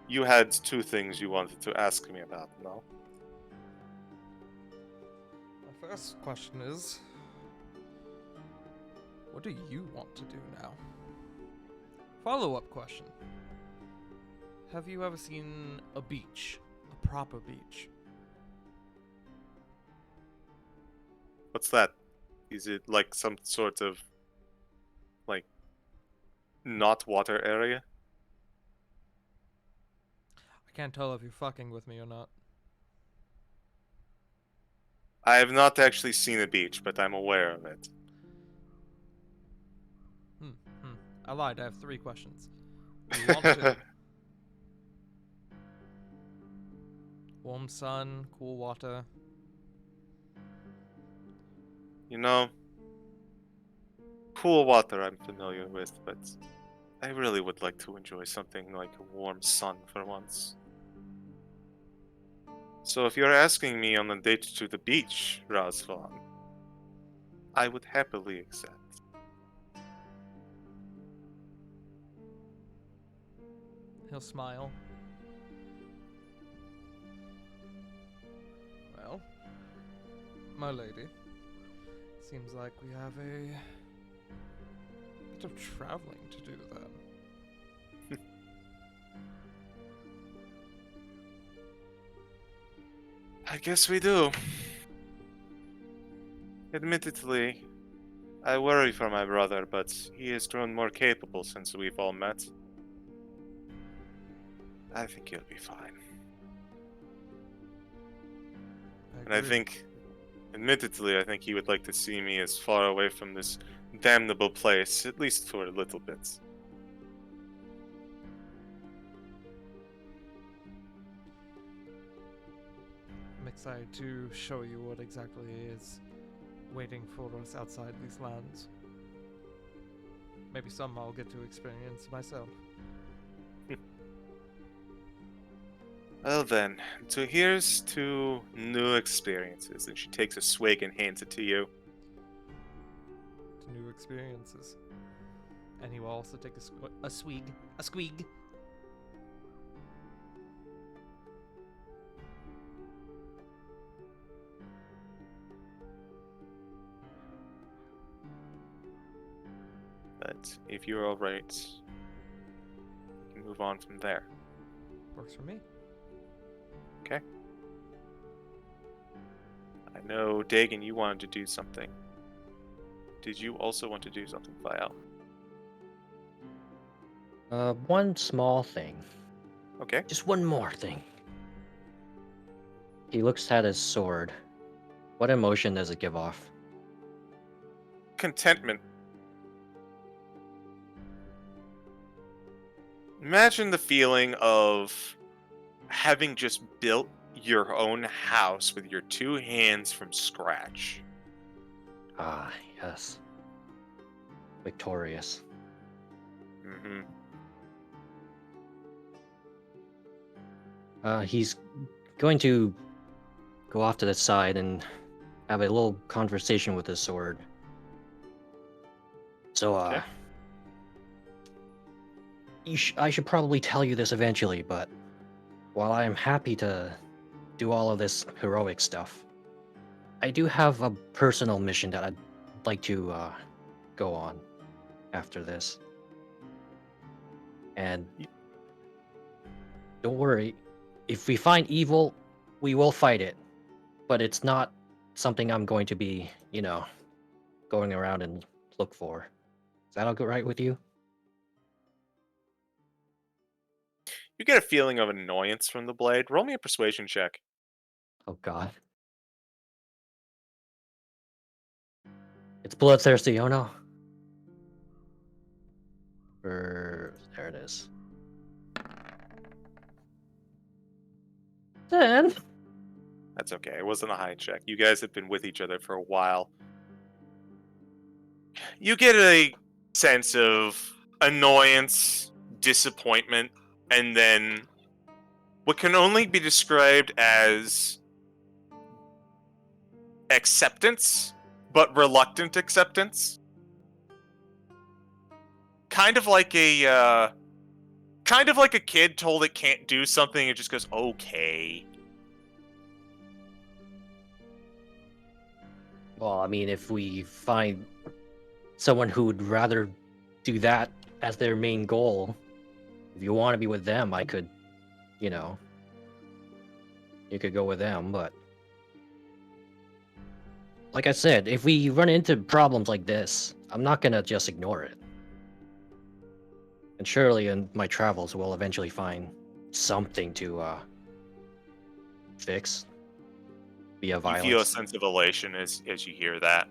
You had two things you wanted to ask me about, no? My first question is, what do you want to do now? Follow-up question. Have you ever seen a beach? A proper beach? What's that? Is it like some sort of, like, not water area? I can't tell if you're fucking with me or not. I have not actually seen a beach, but I'm aware of it. I lied, I have 3 questions. You want to... Warm sun, cool water. You know, cool water I'm familiar with, but I really would like to enjoy something like a warm sun for once. So if you're asking me on a date to the beach, Razvan, I would happily accept. He'll smile. Well, my lady, seems like we have a bit of traveling to do then. I guess we do. Admittedly, I worry for my brother, but he has grown more capable since we've all met. I think he'll be fine. And I agree. think, admittedly, I think he would like to see me as far away from this damnable place, at least for a little bit. I'm excited to show you what exactly is waiting for us outside these lands. Maybe some I'll get to experience myself. Well then, so here's to new experiences, and she takes a swig and hands it to you. To new experiences. And he will also take a swig. A squeeg. But if you're alright, we can move on from there. Works for me. I know, Dagon, you wanted to do something. Did you also want to do something, Vial? One small thing. Okay. Just one more thing. He looks at his sword. What emotion does it give off? Contentment. Imagine the feeling of having just built your own house with your two hands from scratch. Ah, yes. Victorious. Mm-hmm. He's going to go off to the side and have a little conversation with his sword. So, Okay. I should probably tell you this eventually, but while I am happy to do all of this heroic stuff, I do have a personal mission that I'd like to go on after this. And don't worry, if we find evil, we will fight it. But it's not something I'm going to be, going around and look for. Is that all good right with you? You get a feeling of annoyance from the blade. Roll me a persuasion check. Oh god. It's bloodthirsty, oh no. There it is. 10. That's okay. It wasn't a high check. You guys have been with each other for a while. You get a sense of annoyance, disappointment, and then what can only be described as acceptance, but reluctant acceptance. Kind of like a kid told it can't do something, it just goes, okay. Well, I mean, if we find someone who would rather do that as their main goal, if you want to be with them, I could, you know, you could go with them, but like I said, if we run into problems like this, I'm not gonna just ignore it. And surely in my travels, we'll eventually find something to fix via You feel a violence. sense of elation as you hear that.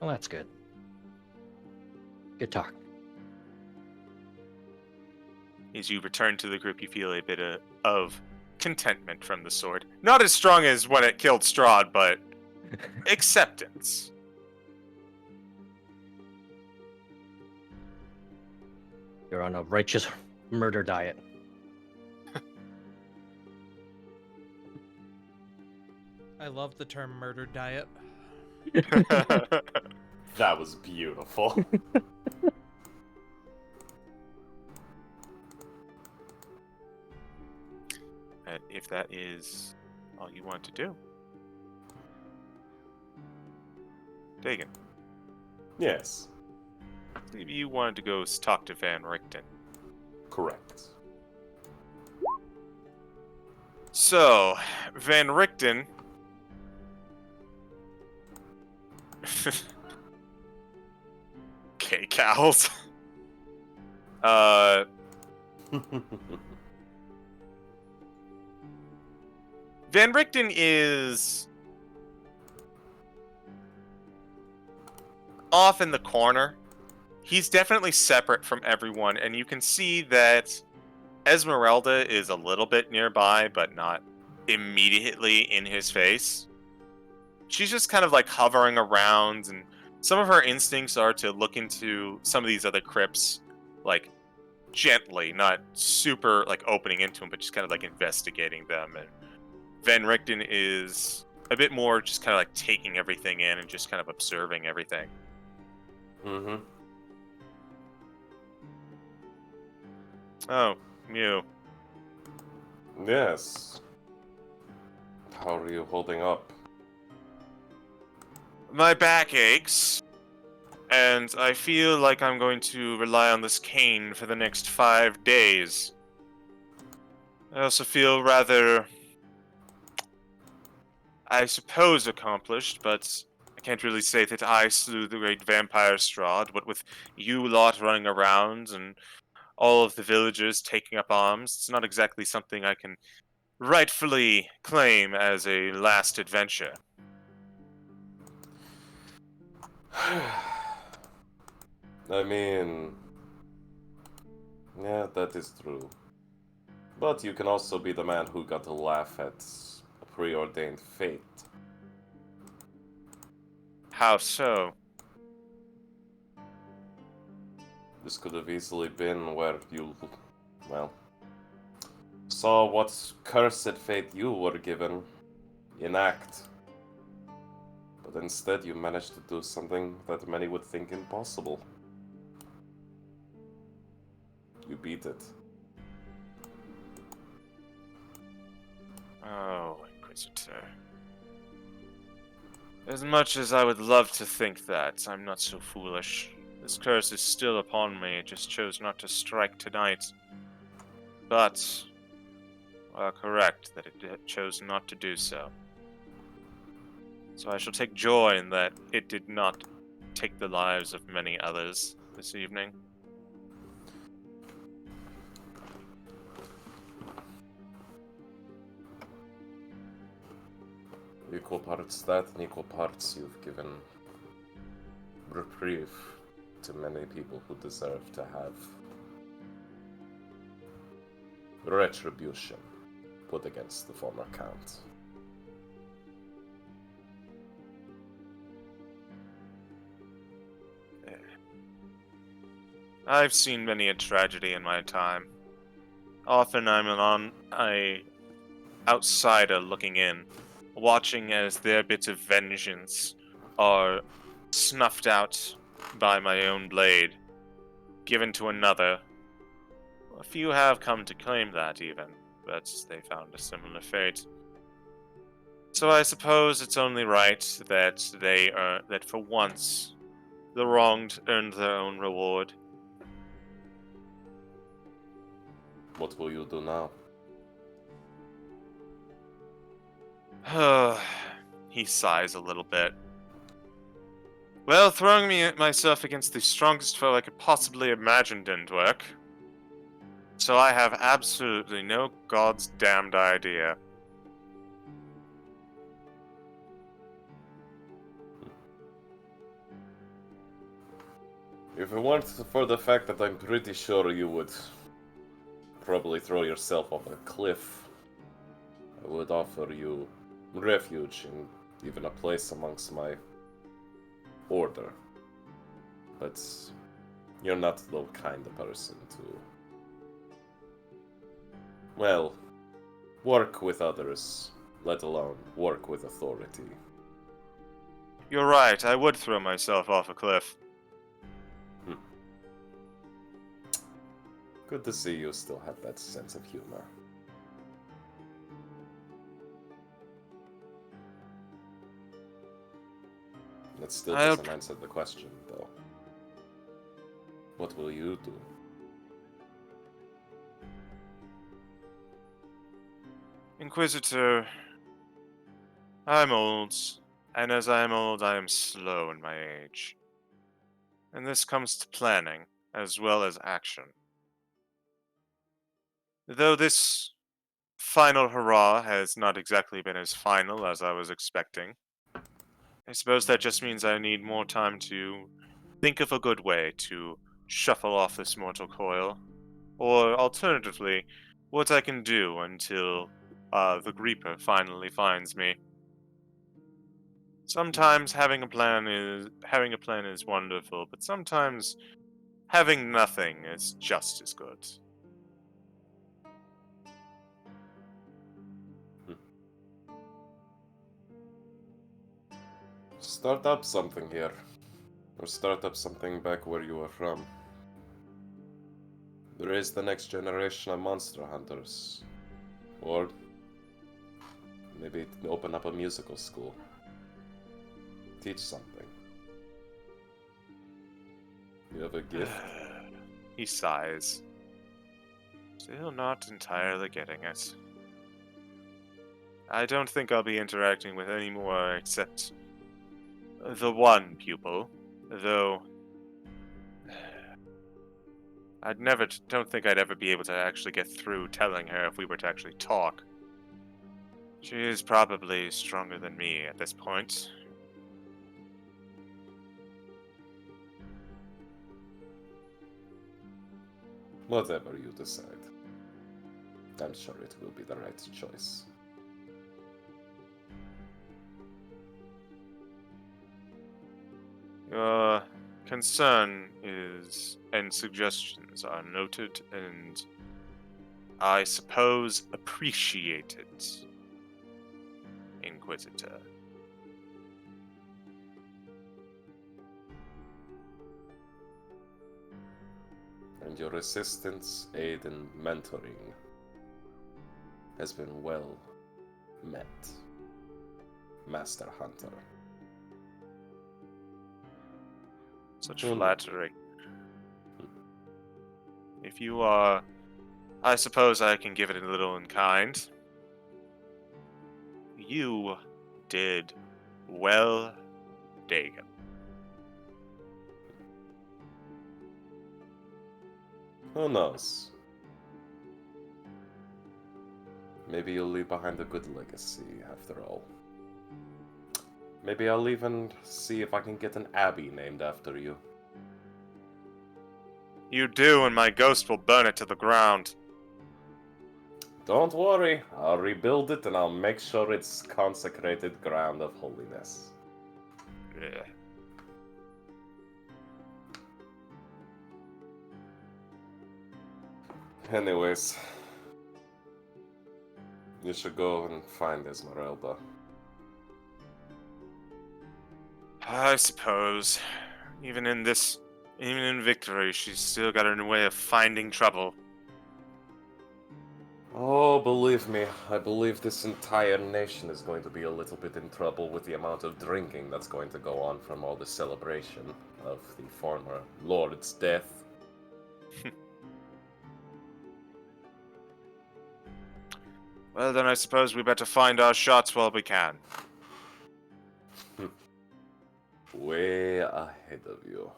Well, that's good. Good talk. As you return to the group, you feel a bit of contentment from the sword. Not as strong as when it killed Strahd, but acceptance. You're on a righteous murder diet. I love the term murder diet. That was beautiful. And if that is all you want to do. Dagon, Yes, I believe you wanted to go talk to Van Richten. correct. So, Van Richten... Okay, cows. Van Richten is off in the corner. He's definitely separate from everyone, and you can see that Esmeralda is a little bit nearby, but not immediately in his face. She's just kind of like hovering around, and some of her instincts are to look into some of these other crypts, like gently, not super like opening into them, but just kind of like investigating them. And Van Richten is a bit more just kind of like taking everything in and just kind of observing everything. Mm-hmm. Oh, Mew. Yes. How are you holding up? My back aches, and I feel like I'm going to rely on this cane for the next 5 days. I also feel rather, I suppose, accomplished, but I can't really say that I slew the great vampire Strahd, what with you lot running around and all of the villagers taking up arms. It's not exactly something I can rightfully claim as a last adventure. I mean, yeah, that is true. But you can also be the man who got to laugh at a preordained fate. How so? This could have easily been where you, well, saw what cursed fate you were given enact. But instead you managed to do something that many would think impossible. You beat it. Oh, Inquisitor. As much as I would love to think that, I'm not so foolish. This curse is still upon me, it just chose not to strike tonight. But, you are correct that it chose not to do so. So I shall take joy in that it did not take the lives of many others this evening. Equal parts that and equal parts you've given reprieve to many people who deserve to have retribution put against the former Count. I've seen many a tragedy in my time. Often I'm a outsider looking in, watching as their bits of vengeance are snuffed out by my own blade, given to another. A few have come to claim that even, but they found a similar fate. So I suppose it's only right that that for once the wronged earned their own reward. What will you do now? He sighs a little bit. Well, throwing myself against the strongest foe I could possibly imagine didn't work. So I have absolutely no god's damned idea. If it weren't for the fact that I'm pretty sure you would probably throw yourself off a cliff, I would offer you refuge and even a place amongst my order. But you're not the kind of person to, well, work with others, let alone work with authority. You're right, I would throw myself off a cliff. Good to see you still have that sense of humor. That still doesn't answer the question, though. What will you do? Inquisitor, I'm old, and as I am old, I am slow in my age. And this comes to planning, as well as action. Though this final hurrah has not exactly been as final as I was expecting, I suppose that just means I need more time to think of a good way to shuffle off this mortal coil, or alternatively, what I can do until the Reaper finally finds me. Sometimes having a plan is wonderful, but sometimes having nothing is just as good. Start up something here. Or start up something back where you are from. Raise the next generation of monster hunters. Or maybe open up a musical school. Teach something. You have a gift? He sighs. Still not entirely getting it. I don't think I'll be interacting with any more except the one pupil, though don't think I'd ever be able to actually get through telling her if we were to actually talk. She is probably stronger than me at this point. Whatever you decide. I'm sure it will be the right choice. Your concern and suggestions are noted and, I suppose, appreciated, Inquisitor. And your assistance, aid, and mentoring has been well met, Master Hunter. Such flattery. If you are, I suppose I can give it a little in kind. You did well, Dagon. Who knows? Maybe you'll leave behind a good legacy after all. Maybe I'll even see if I can get an abbey named after you. You do, and my ghost will burn it to the ground. Don't worry, I'll rebuild it and I'll make sure it's consecrated ground of holiness. Yeah. Anyways, you should go and find Esmeralda. I suppose. Even in victory, she's still got her way of finding trouble. Oh, believe me, I believe this entire nation is going to be a little bit in trouble with the amount of drinking that's going to go on from all the celebration of the former Lord's death. Well, then I suppose we better find our shots while we can. Way ahead of you.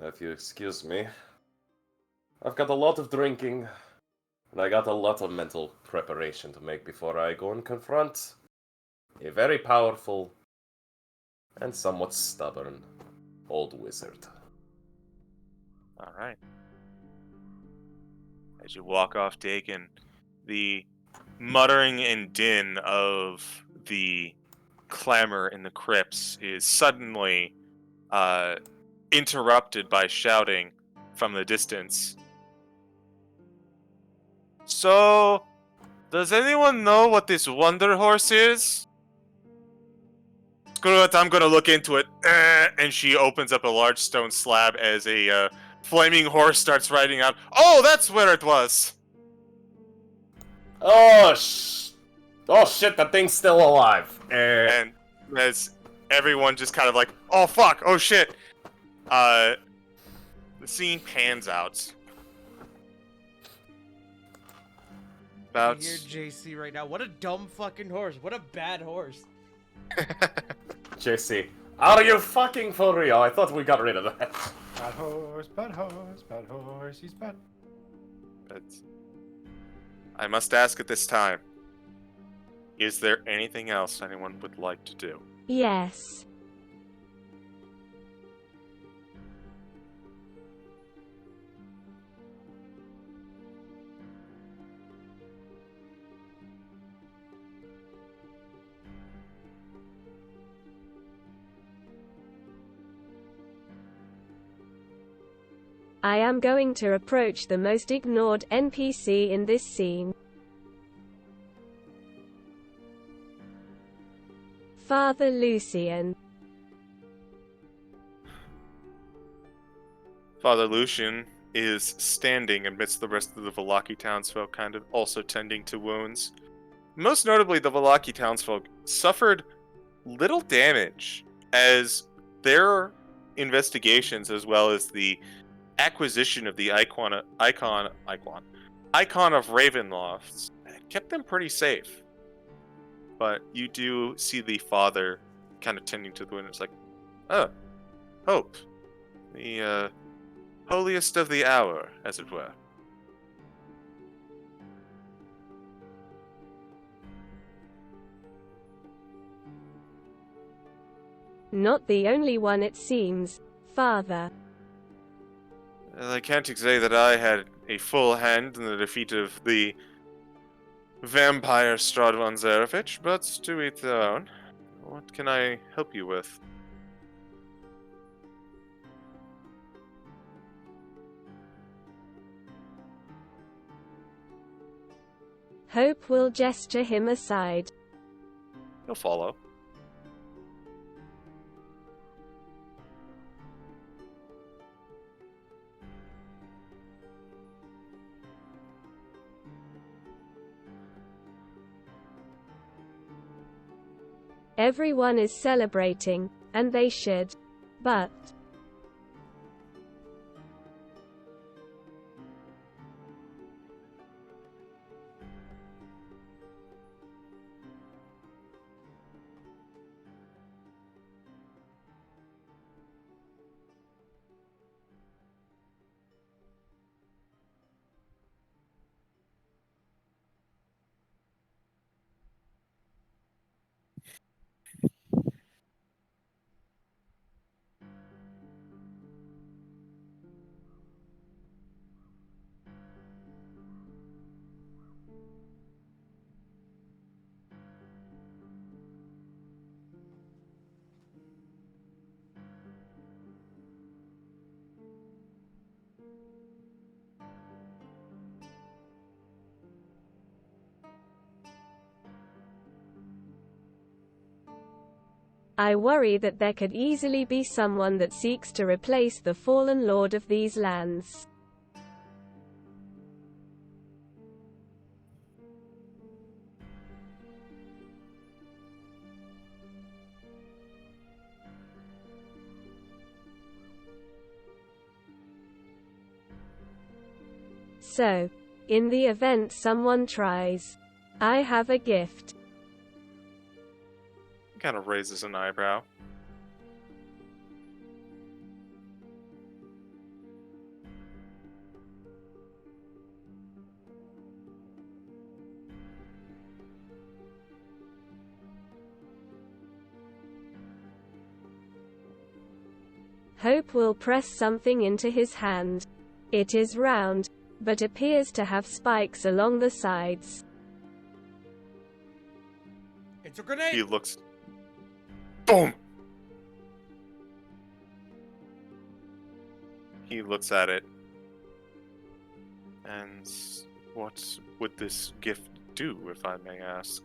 If you excuse me, I've got a lot of drinking, and I got a lot of mental preparation to make before I go and confront a very powerful and somewhat stubborn old wizard. Alright. As you walk off Dakin, the muttering and din of the clamor in the crypts is suddenly interrupted by shouting from the distance. So, does anyone know what this Wonder Horse is? Screw it, I'm gonna look into it. And she opens up a large stone slab as a flaming horse starts riding out. Oh, that's where it was! Oh shit, that thing's still alive. And as everyone just kind of like, oh fuck, oh shit. The scene pans out. I About hear JC right now. What a dumb fucking horse. What a bad horse. JC, are you fucking for real? I thought we got rid of that. Bad horse, bad horse, bad horse, he's bad. But I must ask at this time, is there anything else anyone would like to do? Yes. I am going to approach the most ignored NPC in this scene. Father Lucian. Father Lucian is standing amidst the rest of the Vallaki townsfolk, kind of also tending to wounds. Most notably, the Vallaki townsfolk suffered little damage as their investigations, as well as the acquisition of the icon of Ravenloft, kept them pretty safe. But you do see the father kind of tending to the wound. It's like, oh, Hope, the holiest of the hour, as it were. Not the only one, it seems, Father. I can't say that I had a full hand in the defeat of the vampire Strahd von Zarevich, but to each their own. What can I help you with? Hope will gesture him aside. You'll follow. Everyone is celebrating, and they should. But I worry that there could easily be someone that seeks to replace the fallen lord of these lands. So, in the event someone tries, I have a gift. He kind of raises an eyebrow. Hope will press something into his hand. It is round, but appears to have spikes along the sides. It's a grenade. He looks. Boom! He looks at it. And what would this gift do, if I may ask?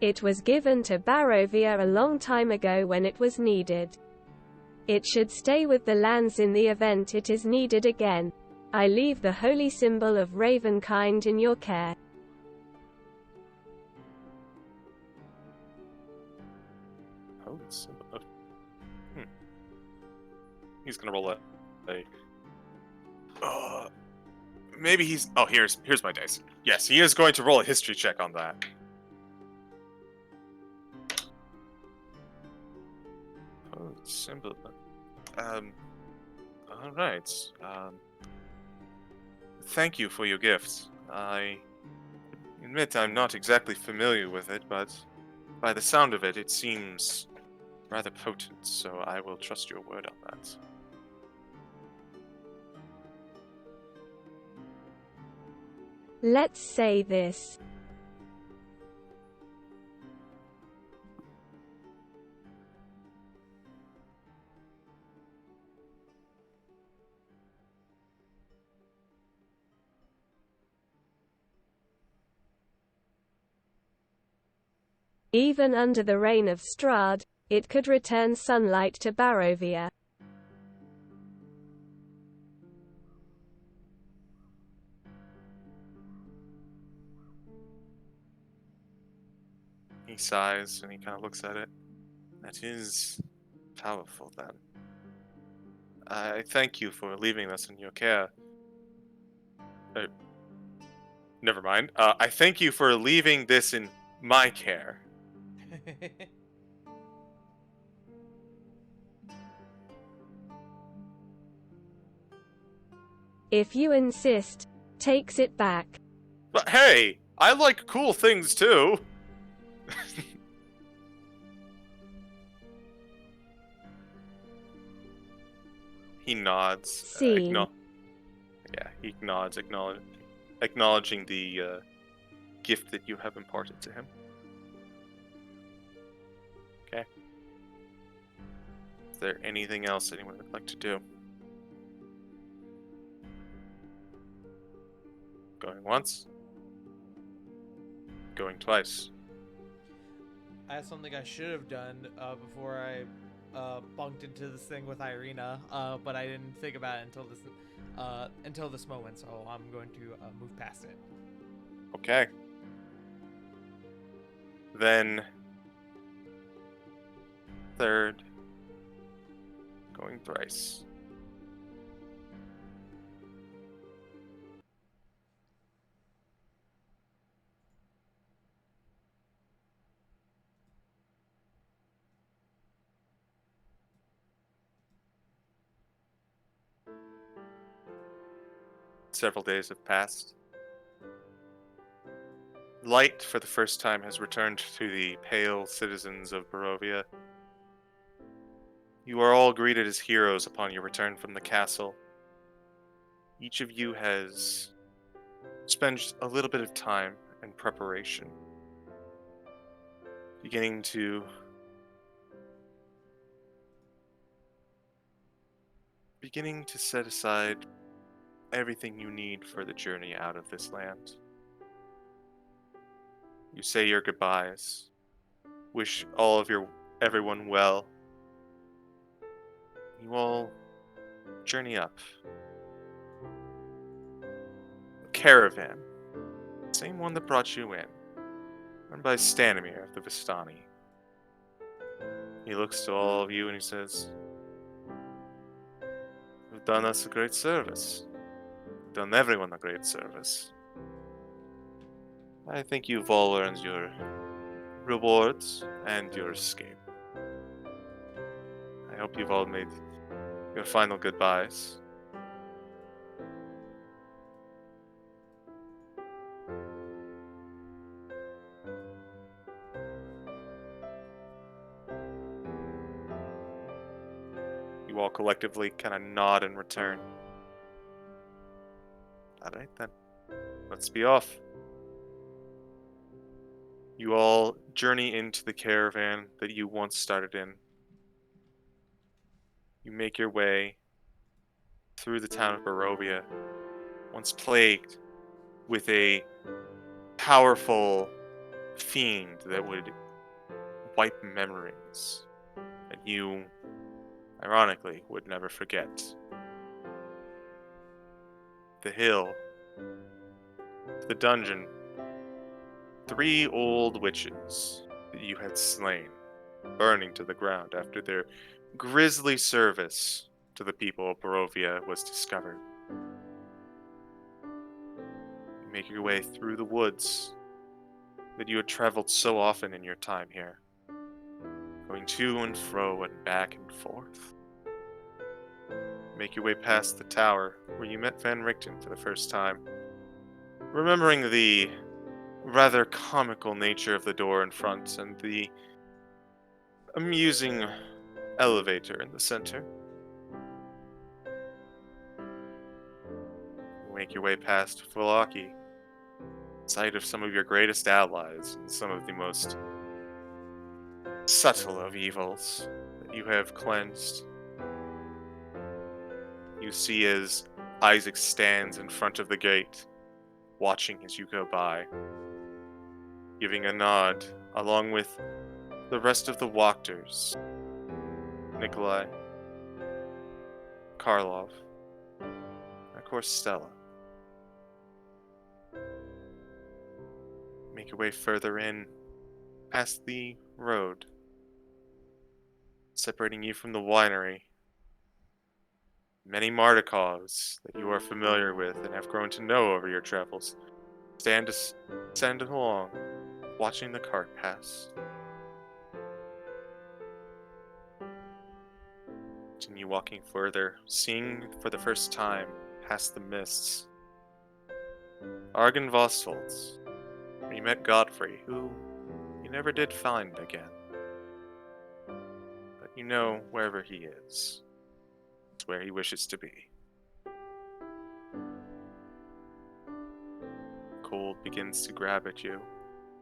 It was given to Barovia a long time ago when it was needed. It should stay with the lands in the event it is needed again. I leave the holy symbol of Ravenkind in your care. Oh, he's gonna roll a. Maybe he's. Oh, here's my dice. Yes, he is going to roll a history check on that. Oh, simple. All right. Thank you for your gift. I admit I'm not exactly familiar with it, but by the sound of it, it seems rather potent, so I will trust your word on that. Let's say this. Even under the reign of Strahd, it could return sunlight to Barovia. He sighs and he kind of looks at it. That is powerful, then. I thank you for leaving us in your care. Never mind. I thank you for leaving this in my care. If you insist, takes it back. But hey, I like cool things too. He nods. Scene. Yeah, he nods, acknowledging the gift that you have imparted to him. Okay. Is there anything else anyone would like to do? Going once. Going twice. I have something I should have done before I bunked into this thing with Irina, but I didn't think about it until this moment, so I'm going to move past it. Okay. Then third. Going thrice. Several days have passed. Light, for the first time, has returned to the pale citizens of Barovia. You are all greeted as heroes upon your return from the castle. Each of you has spent a little bit of time in preparation, beginning to set aside everything you need for the journey out of this land. You say your goodbyes, wish everyone well. You all journey up. A caravan, same one that brought you in, run by Stanimir of the Vistani. He looks to all of you and he says, "You've done us a great service. You've done everyone a great service. I think you've all earned your rewards and your escape. I hope you've all made your final goodbyes." You all collectively kind of nod in return. Alright then, let's be off. You all journey into the caravan that you once started in. You make your way through the town of Barovia, once plagued with a powerful fiend that would wipe memories that you, ironically, would never forget. The hill, the dungeon, 3 old witches that you had slain, burning to the ground after their grisly service to the people of Barovia was discovered. You make your way through the woods that you had traveled so often in your time here, going to and fro and back and forth. Make your way past the tower where you met Van Richten for the first time, remembering the rather comical nature of the door in front and the amusing elevator in the center. You make your way past Fulaki, site of some of your greatest allies and some of the most subtle of evils that you have cleansed. You see as Isaac stands in front of the gate, watching as you go by, giving a nod, along with the rest of the Wachters, Nikolai, Karlov, and of course Stella. Make your way further in, past the road, separating you from the winery. Many Mardikovs that you are familiar with and have grown to know over your travels stand along, watching the cart pass. Continue walking further, seeing for the first time, past the mists, Argon Vostholz, where you met Godfrey, who you never did find again. But you know wherever he is, it's where he wishes to be. Cold begins to grab at you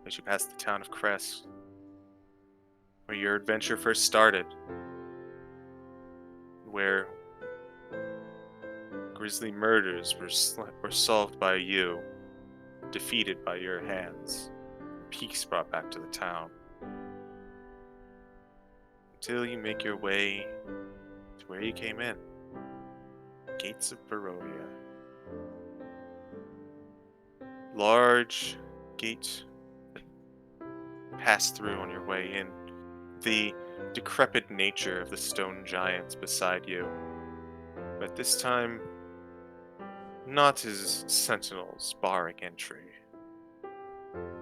as you pass the town of Crest, where your adventure first started, where grisly murders were solved by you, defeated by your hands, peace brought back to the town, until you make your way to where you came in, gates of Barovia. Large gate that pass through on your way in, the decrepit nature of the stone giants beside you, but this time not as sentinels barring entry,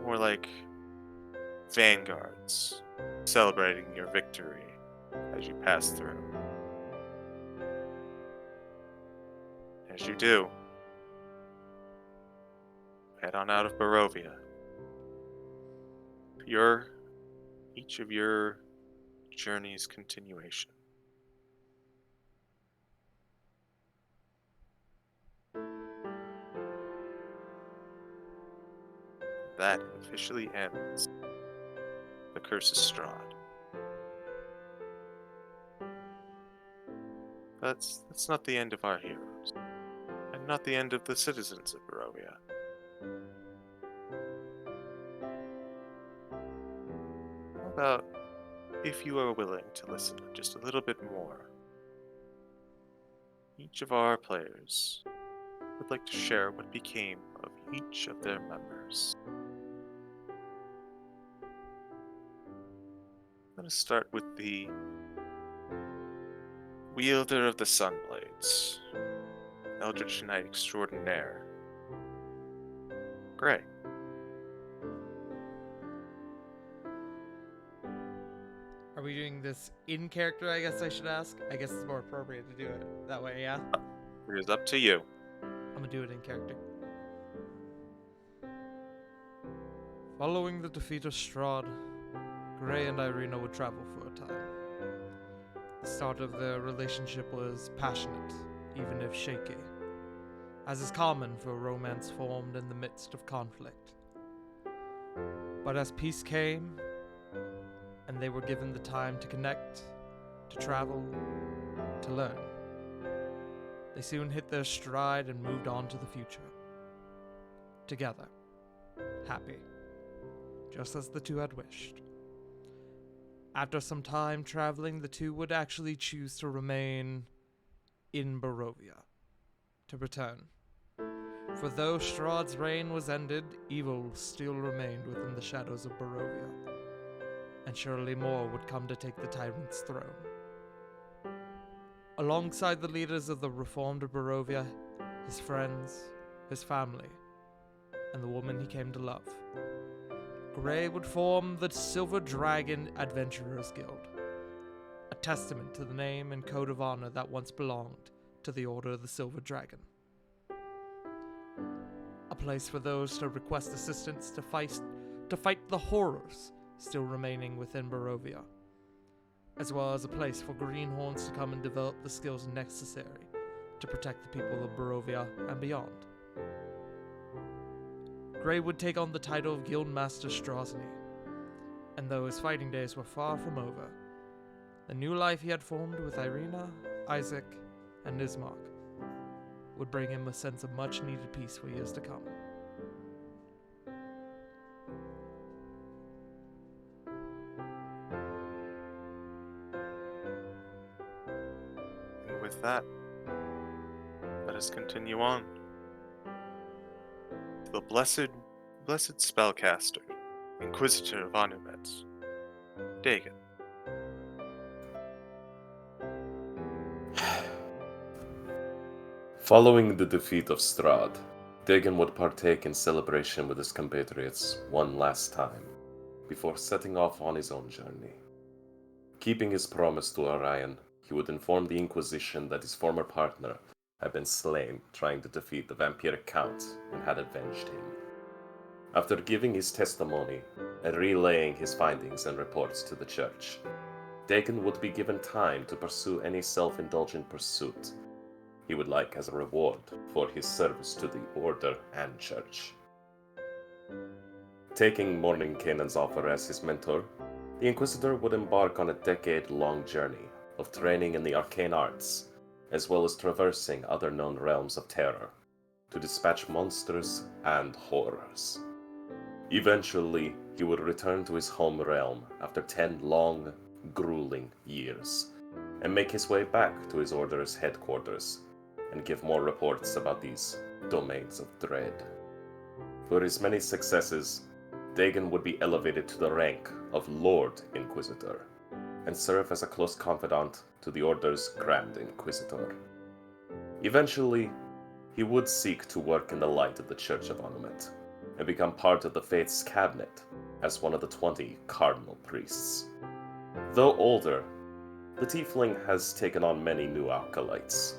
more like vanguards celebrating your victory as you pass through. As you do, head on out of Barovia. Each of your journey's continuation. That officially ends the Curse of Strahd. That's not the end of our heroes, and not the end of the citizens of Barovia. How about if you are willing to listen just a little bit more? Each of our players would like to share what became of each of their members. I'm going to start with the wielder of the Sunblades, Eldritch Knight Extraordinaire, Gray. Are we doing this in character, I guess I should ask? I guess it's more appropriate to do it that way, yeah? It is up to you. I'm gonna do it in character. Following the defeat of Strahd, Gray and Irina would travel for a time. The start of their relationship was passionate, even if shaky, as is common for romance formed in the midst of conflict. But as peace came, and they were given the time to connect, to travel, to learn, they soon hit their stride and moved on to the future. Together, happy, just as the two had wished. After some time traveling, the two would actually choose to remain in Barovia, to return. For though Strahd's reign was ended, evil still remained within the shadows of Barovia, and surely more would come to take the tyrant's throne. Alongside the leaders of the reformed Barovia, his friends, his family, and the woman he came to love, Gray would form the Silver Dragon Adventurers Guild, a testament to the name and code of honor that once belonged to the Order of the Silver Dragon. A place for those to request assistance to fight the horrors still remaining within Barovia, as well as a place for greenhorns to come and develop the skills necessary to protect the people of Barovia and beyond. Gray would take on the title of Guildmaster Strahd, and though his fighting days were far from over, the new life he had formed with Irina, Isaac, and Nismark would bring him a sense of much-needed peace for years to come. And with that, let us continue on. The blessed spellcaster, Inquisitor of Anumet, Dagon. Following the defeat of Strahd, Dagon would partake in celebration with his compatriots one last time, before setting off on his own journey. Keeping his promise to Orion, he would inform the Inquisition that his former partner had been slain trying to defeat the vampiric count and had avenged him. After giving his testimony and relaying his findings and reports to the church, Dagon would be given time to pursue any self-indulgent pursuit he would like as a reward for his service to the Order and Church. Taking Mordenkainen's offer as his mentor, the Inquisitor would embark on a decade-long journey of training in the arcane arts, as well as traversing other known realms of terror, to dispatch monsters and horrors. Eventually, he would return to his home realm after 10 long, grueling years, and make his way back to his Order's headquarters, and give more reports about these domains of dread. For his many successes, Dagon would be elevated to the rank of Lord Inquisitor, and serve as a close confidant to the Order's Grand Inquisitor. Eventually, he would seek to work in the light of the Church of Anumet, and become part of the Faith's cabinet as one of the 20 cardinal priests. Though older, the Tiefling has taken on many new acolytes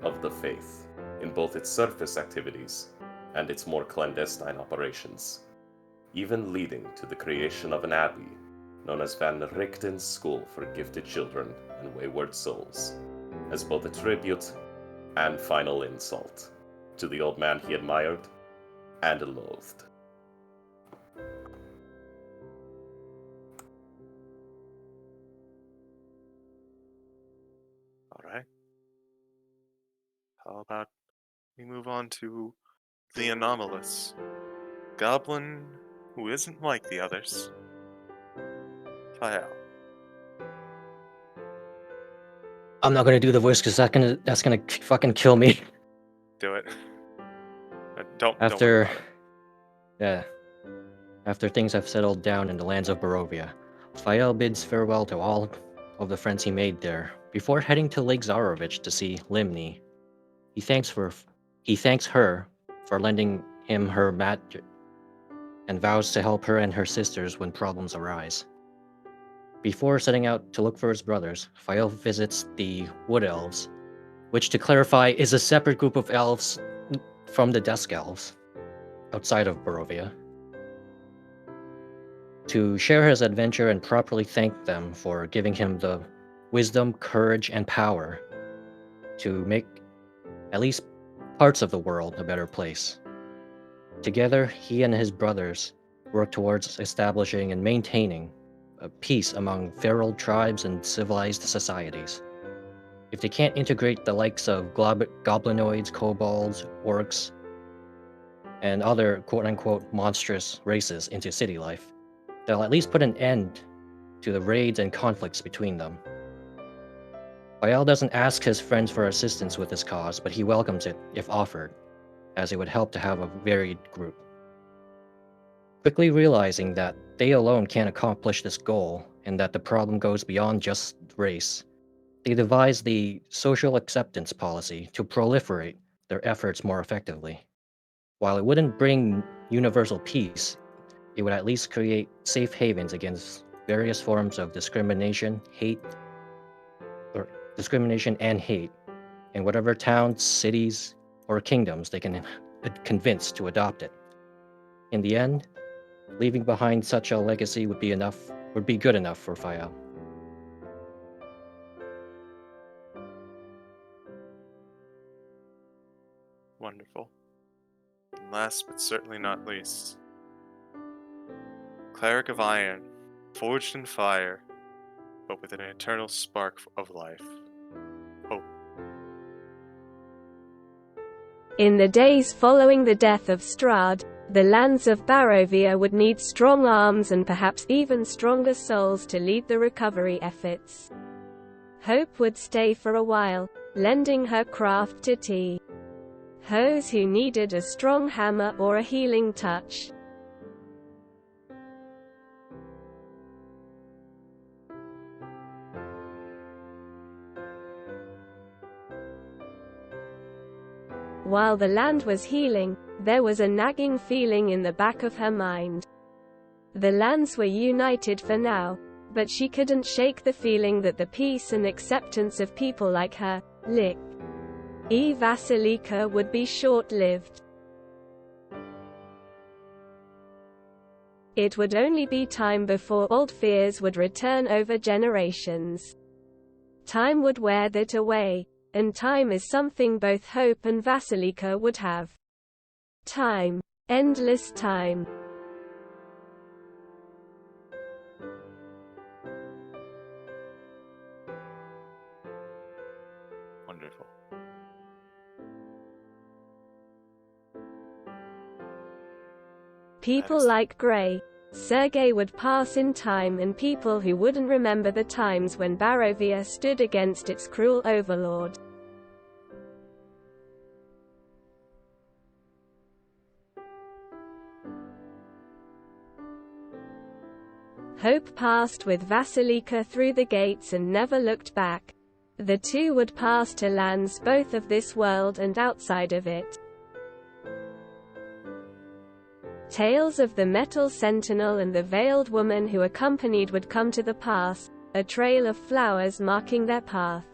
of the Faith in both its surface activities and its more clandestine operations, even leading to the creation of an abbey known as Van Richten's School for Gifted Children and Wayward Souls, as both a tribute and final insult to the old man he admired and loathed. Alright. How about we move on to the anomalous goblin who isn't like the others? Fael. I'm not gonna do the voice because that's gonna fucking kill me. Do it. Don't worry After, about it. yeah, after things have settled down in the lands of Barovia, Fael bids farewell to all of the friends he made there before heading to Lake Zarovich to see Limni. He thanks her for lending him her magic and vows to help her and her sisters when problems arise. Before setting out to look for his brothers, Fael visits the Wood Elves, which, to clarify, is a separate group of elves from the Dusk Elves, outside of Barovia, to share his adventure and properly thank them for giving him the wisdom, courage, and power to make at least parts of the world a better place. Together, he and his brothers work towards establishing and maintaining a peace among feral tribes and civilized societies. If they can't integrate the likes of goblinoids, kobolds, orcs, and other quote-unquote monstrous races into city life, they'll at least put an end to the raids and conflicts between them. Fael doesn't ask his friends for assistance with this cause, but he welcomes it if offered, as it would help to have a varied group. Quickly realizing that they alone can't accomplish this goal, and that the problem goes beyond just race, they devise the social acceptance policy to proliferate their efforts more effectively. While it wouldn't bring universal peace, it would at least create safe havens against various forms of discrimination and hate in whatever towns, cities, or kingdoms they can convince to adopt it. In the end, leaving behind such a legacy would be good enough for Fael. Wonderful. And last but certainly not least, Cleric of Iron, forged in fire, but with an eternal spark of life. Hope. In the days following the death of Strahd, the lands of Barovia would need strong arms and perhaps even stronger souls to lead the recovery efforts. Hope would stay for a while, lending her craft to those who needed a strong hammer or a healing touch. While the land was healing, there was a nagging feeling in the back of her mind. The lands were united for now, but she couldn't shake the feeling that the peace and acceptance of people like her, Vasilika, would be short-lived. It would only be time before old fears would return over generations. Time would wear that away, and time is something both Hope and Vasilika would have. Time. Endless time. Wonderful. People like Grey, Sergei would pass in time, and people who wouldn't remember the times when Barovia stood against its cruel overlord. Hope passed with Vasilika through the gates and never looked back. The two would pass to lands both of this world and outside of it. Tales of the Metal Sentinel and the Veiled Woman who accompanied would come to the pass, a trail of flowers marking their path.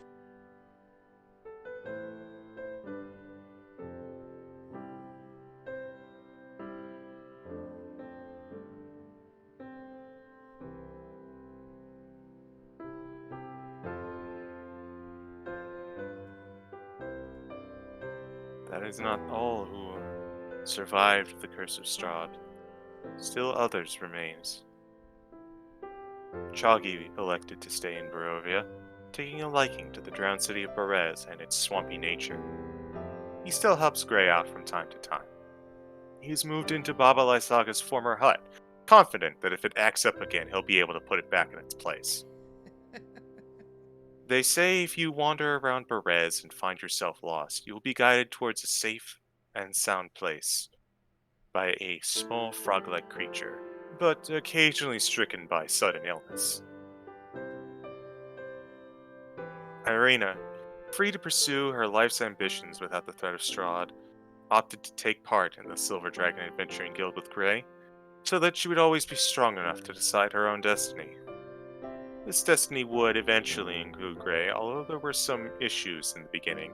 that is not all who survived the curse of Strahd. Still others remains. Chagi elected to stay in Barovia, taking a liking to the drowned city of Berez and its swampy nature. He still helps Grey out from time to time. He has moved into Baba Lysaga's former hut, confident that if it acts up again, he'll be able to put it back in its place. They say if you wander around Berez and find yourself lost, you will be guided towards a safe and sound place by a small frog-like creature, but occasionally stricken by sudden illness. Irina, free to pursue her life's ambitions without the threat of Strahd, opted to take part in the Silver Dragon Adventuring Guild with Grey, so that she would always be strong enough to decide her own destiny. This destiny would eventually include Grey, although there were some issues in the beginning,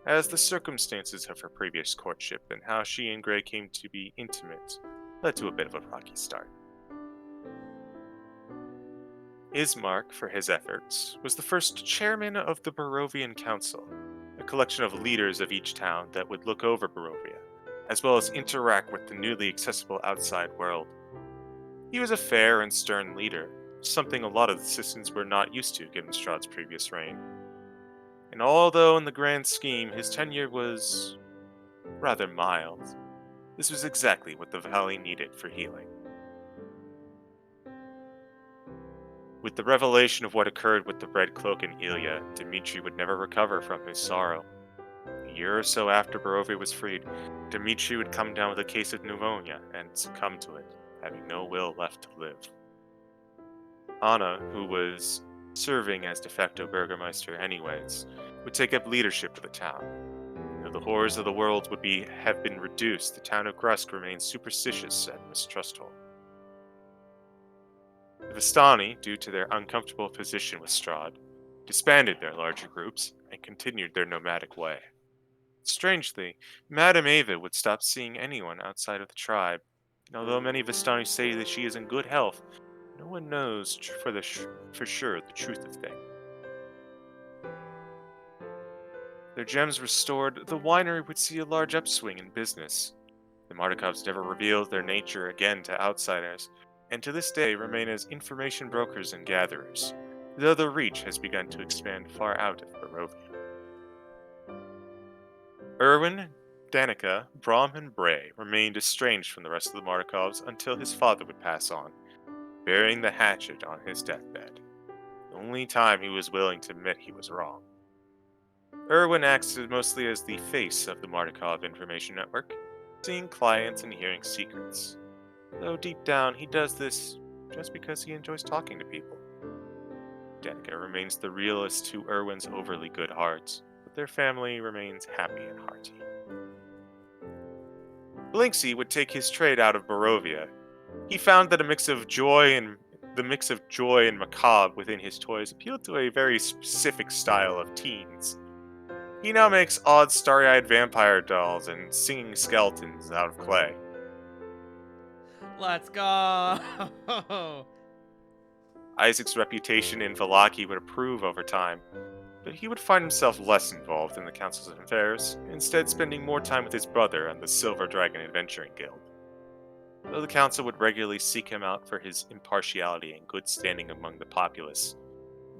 as the circumstances of her previous courtship and how she and Grey came to be intimate led to a bit of a rocky start. Ismark, for his efforts, was the first chairman of the Barovian Council, a collection of leaders of each town that would look over Barovia, as well as interact with the newly accessible outside world. He was a fair and stern leader, something a lot of the citizens were not used to given Strahd's previous reign. And although in the grand scheme his tenure was rather mild, this was exactly what the valley needed for healing. With the revelation of what occurred with the Red Cloak and Ilya, Dmitri would never recover from his sorrow. A year or so after Barovia was freed, Dmitri would come down with a case of pneumonia and succumb to it, having no will left to live. Anna, who was serving as de facto burgomaster anyways, would take up leadership of the town. Though the horrors of the world would have been reduced, the town of Grusk remained superstitious and mistrustful. The Vistani, due to their uncomfortable position with Strahd, disbanded their larger groups and continued their nomadic way. Strangely, Madame Ava would stop seeing anyone outside of the tribe, and although many Vistani say that she is in good health, no one knows for sure the truth of things. Their gems restored, the winery would see a large upswing in business. The Mardikovs never revealed their nature again to outsiders, and to this day remain as information brokers and gatherers, though their reach has begun to expand far out of Barovia. Erwin, Danica, Brahm, and Bray remained estranged from the rest of the Mardikovs until his father would pass on, burying the hatchet on his deathbed, the only time he was willing to admit he was wrong. Erwin acted mostly as the face of the Mardikov Information Network, seeing clients and hearing secrets, though deep down he does this just because he enjoys talking to people. Danica remains the realist to Erwin's overly good heart, but their family remains happy and hearty. Blinksy would take his trade out of Barovia. He found that the mix of joy and macabre within his toys appealed to a very specific style of teens. He now makes odd starry-eyed vampire dolls and singing skeletons out of clay. Let's go! Isaac's reputation in Vallaki would improve over time, but he would find himself less involved in the council's affairs, instead spending more time with his brother and the Silver Dragon Adventuring Guild. Though the council would regularly seek him out for his impartiality and good standing among the populace,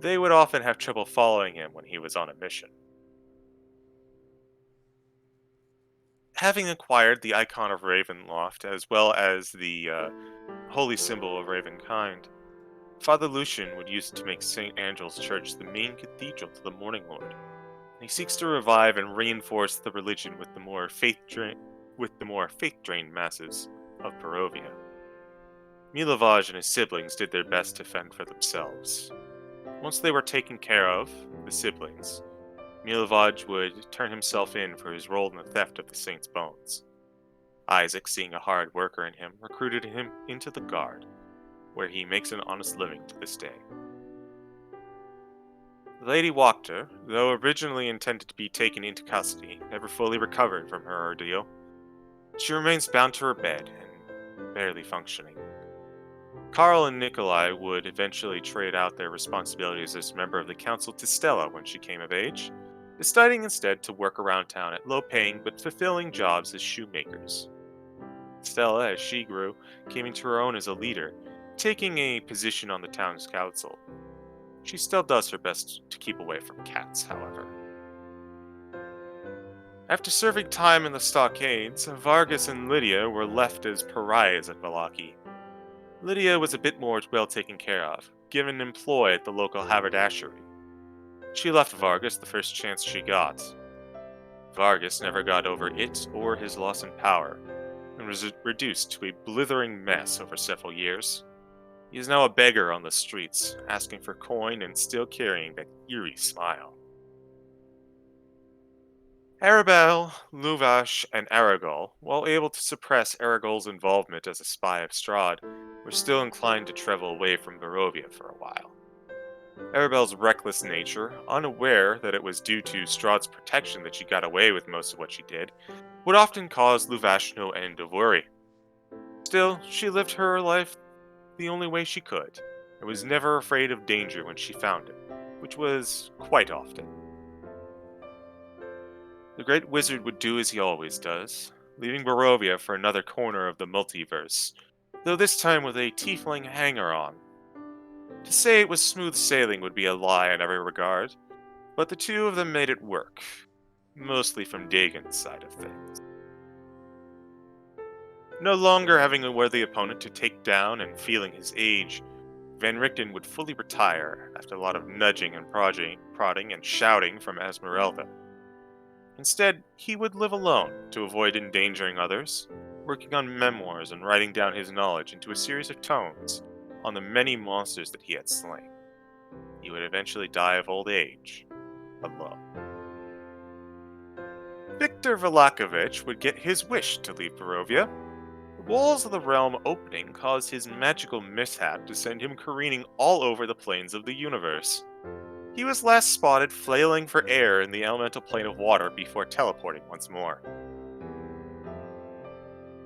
they would often have trouble following him when he was on a mission. Having acquired the icon of Ravenloft as well as the holy symbol of Ravenkind, Father Lucian would use it to make St. Angel's Church the main cathedral to the Morning Lord. And he seeks to revive and reinforce the religion with the more faith-drained masses of Barovia. Milovaj and his siblings did their best to fend for themselves. Once they were taken care of, the siblings, Milovaj would turn himself in for his role in the theft of the saint's bones. Isaac, seeing a hard worker in him, recruited him into the Guard, where he makes an honest living to this day. Lady Wachter, though originally intended to be taken into custody, never fully recovered from her ordeal. She remains bound to her bed and barely functioning. Karl and Nikolai would eventually trade out their responsibilities as a member of the council to Stella when she came of age, deciding instead to work around town at low-paying but fulfilling jobs as shoemakers. Stella, as she grew, came into her own as a leader, taking a position on the town's council. She still does her best to keep away from cats, however. After serving time in the stockades, Vargas and Lydia were left as pariahs at Valaki. Lydia was a bit more well taken care of, given employ at the local haberdashery. She left Vargas the first chance she got. Vargas never got over it or his loss in power, and was reduced to a blithering mess over several years. He is now a beggar on the streets, asking for coin and still carrying that eerie smile. Arabelle, Luvash, and Aragol, while able to suppress Aragol's involvement as a spy of Strahd, were still inclined to travel away from Barovia for a while. Arabelle's reckless nature, unaware that it was due to Strahd's protection that she got away with most of what she did, would often cause Luvash no end of worry. Still, she lived her life the only way she could, and was never afraid of danger when she found it, which was quite often. The great wizard would do as he always does, leaving Barovia for another corner of the multiverse, though this time with a tiefling hanger-on. To say it was smooth sailing would be a lie in every regard, but the two of them made it work, mostly from Dagon's side of things. No longer having a worthy opponent to take down and feeling his age, Van Richten would fully retire after a lot of nudging and prodding and shouting from Esmeralda. Instead, he would live alone to avoid endangering others, working on memoirs and writing down his knowledge into a series of tomes on the many monsters that he had slain. He would eventually die of old age, alone. Viktor Valakovich would get his wish to leave Barovia. The walls of the realm opening caused his magical mishap to send him careening all over the planes of the universe. He was last spotted flailing for air in the elemental plane of water before teleporting once more.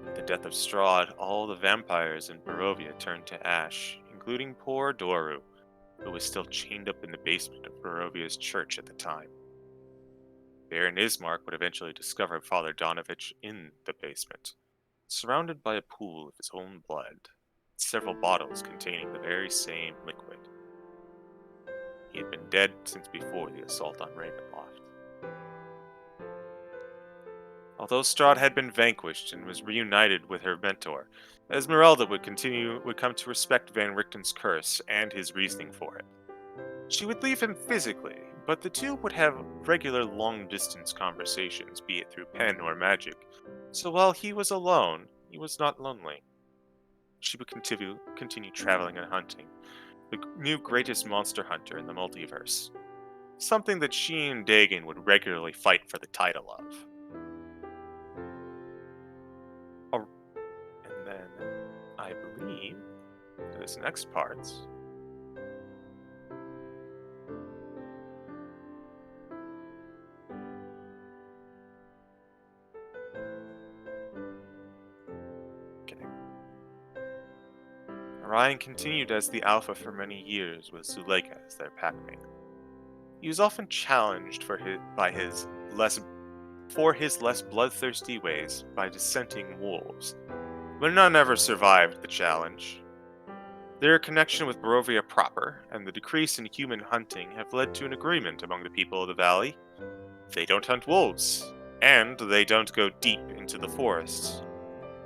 With the death of Strahd, all the vampires in Barovia turned to ash, including poor Doru, who was still chained up in the basement of Barovia's church at the time. Baron Ismark would eventually discover Father Donovich in the basement, surrounded by a pool of his own blood, several bottles containing the very same liquid. He had been dead since before the assault on Ravenloft. Although Strahd had been vanquished and was reunited with her mentor, Esmeralda would come to respect Van Richten's curse and his reasoning for it. She would leave him physically, but the two would have regular long-distance conversations, be it through pen or magic, so while he was alone, he was not lonely. She would continue traveling and hunting, the new greatest monster hunter in the multiverse. Something that she and Dagon would regularly fight for the title of. And then, I believe, this next part. Orion continued as the Alpha for many years with Zuleika as their packmate. He was often challenged for his less bloodthirsty ways by dissenting wolves, but none ever survived the challenge. Their connection with Barovia proper and the decrease in human hunting have led to an agreement among the people of the valley. They don't hunt wolves, and they don't go deep into the forests,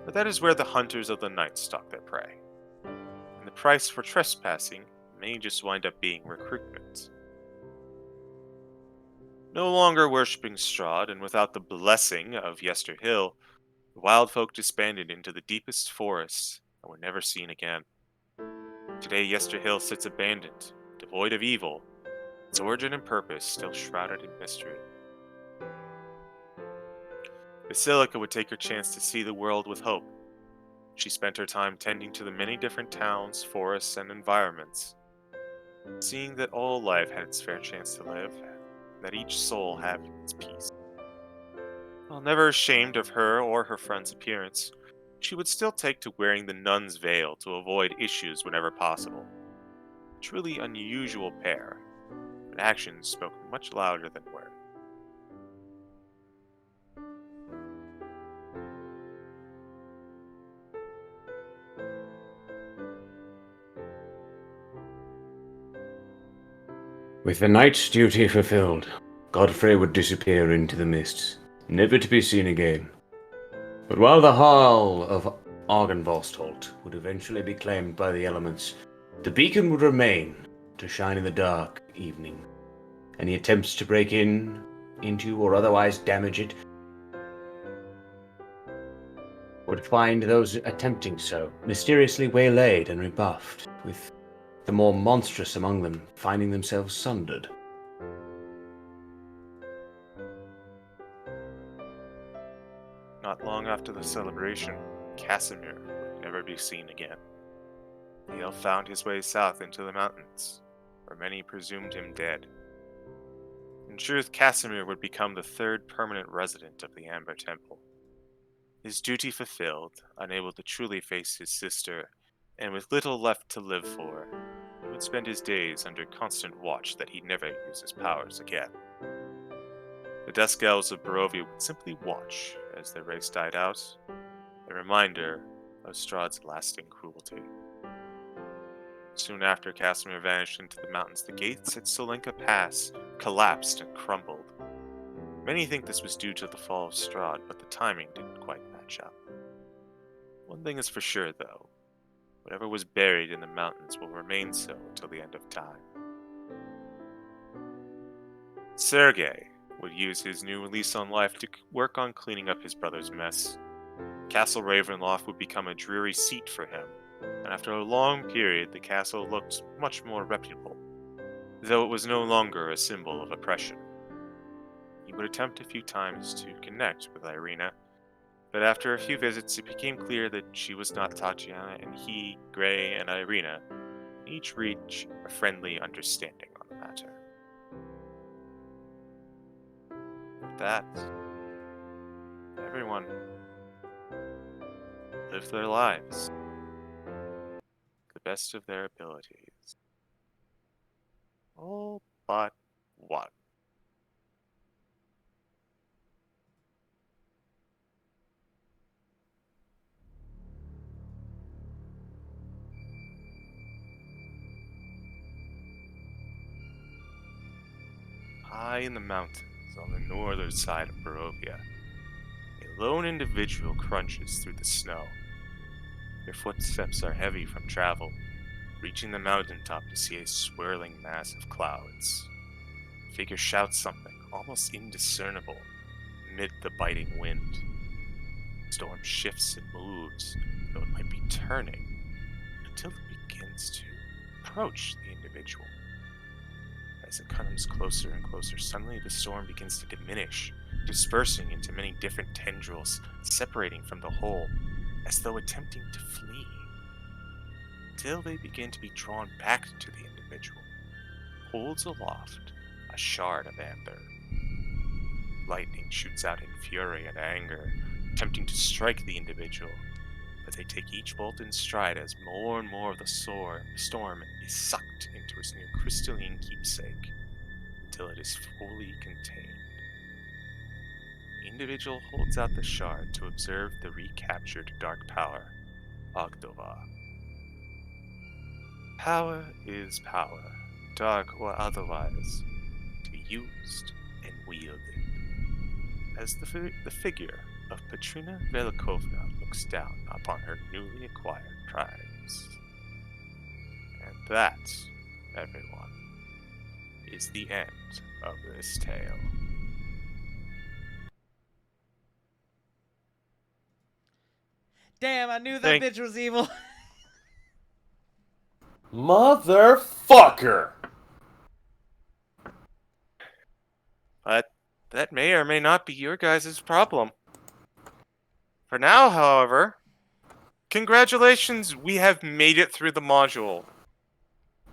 but that is where the hunters of the night stalk their prey. And the price for trespassing may just wind up being recruitment. No longer worshipping Strahd, and without the blessing of Yester Hill, the wild folk disbanded into the deepest forests and were never seen again. Today, Yester Hill sits abandoned, devoid of evil, its origin and purpose still shrouded in mystery. Basilica would take her chance to see the world with hope. She spent her time tending to the many different towns, forests, and environments, seeing that all life had its fair chance to live, that each soul had its peace. While never ashamed of her or her friend's appearance, she would still take to wearing the nun's veil to avoid issues whenever possible. A truly unusual pair, but actions spoke much louder than words. With the night's duty fulfilled, Godfrey would disappear into the mists, never to be seen again. But while the Hall of Argynvost would eventually be claimed by the elements, the beacon would remain to shine in the dark evening. Any attempts to break into or otherwise damage it would find those attempting so mysteriously waylaid and rebuffed, with the more monstrous among them finding themselves sundered. Not long after the celebration, Casimir would never be seen again. The elf found his way south into the mountains, where many presumed him dead. In truth, Casimir would become the third permanent resident of the Amber Temple. His duty fulfilled, unable to truly face his sister, and with little left to live for, he would spend his days under constant watch that he'd never use his powers again. The Dusk Elves of Barovia would simply watch as their race died out, a reminder of Strahd's lasting cruelty. Soon after Casimir vanished into the mountains, the gates at Solenka Pass collapsed and crumbled. Many think this was due to the fall of Strahd, but the timing didn't quite match up. One thing is for sure, though. Whatever was buried in the mountains will remain so until the end of time. Sergei would use his new lease on life to work on cleaning up his brother's mess. Castle Ravenloft would become a dreary seat for him, and after a long period the castle looked much more reputable, though it was no longer a symbol of oppression. He would attempt a few times to connect with Irina, but after a few visits it became clear that she was not Tatiana, and he, Gray, and Irina each reached a friendly understanding on the matter. With that, everyone lived their lives to the best of their abilities. All but one. High in the mountains on the northern side of Barovia, a lone individual crunches through the snow. Their footsteps are heavy from travel, reaching the mountaintop to see a swirling mass of clouds. The figure shouts something almost indiscernible amid the biting wind. The storm shifts and moves, though it might be turning, until it begins to approach the individual. As it comes closer and closer, suddenly the storm begins to diminish, dispersing into many different tendrils, separating from the whole, as though attempting to flee, till they begin to be drawn back to the individual. Holds aloft a shard of amber. Lightning shoots out in fury and anger, attempting to strike the individual, but they take each bolt in stride as more and more of the storm is sucked into its new crystalline keepsake, until it is fully contained. The individual holds out the shard to observe the recaptured dark power, Ogdova. Power is power, dark or otherwise, to be used and wielded. As the figure of Petrina Velikovna looks down upon her newly acquired prize. And that, everyone, is the end of this tale. Damn, I knew that bitch was evil. Motherfucker! But that may or may not be your guys' problem. For now, however, congratulations, we have made it through the module.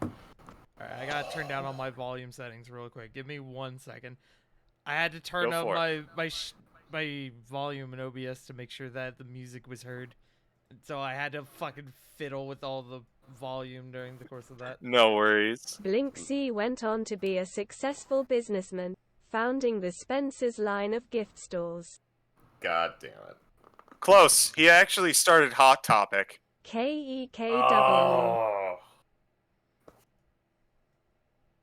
Alright, I gotta turn down all my volume settings real quick. Give me 1 second. I had to turn Go up for my volume in OBS to make sure that the music was heard. So I had to fucking fiddle with all the volume during the course of that. No worries. Blinksy went on to be a successful businessman, founding the Spencer's line of gift stores. God damn it. Close. He actually started Hot Topic. KEKW. Oh.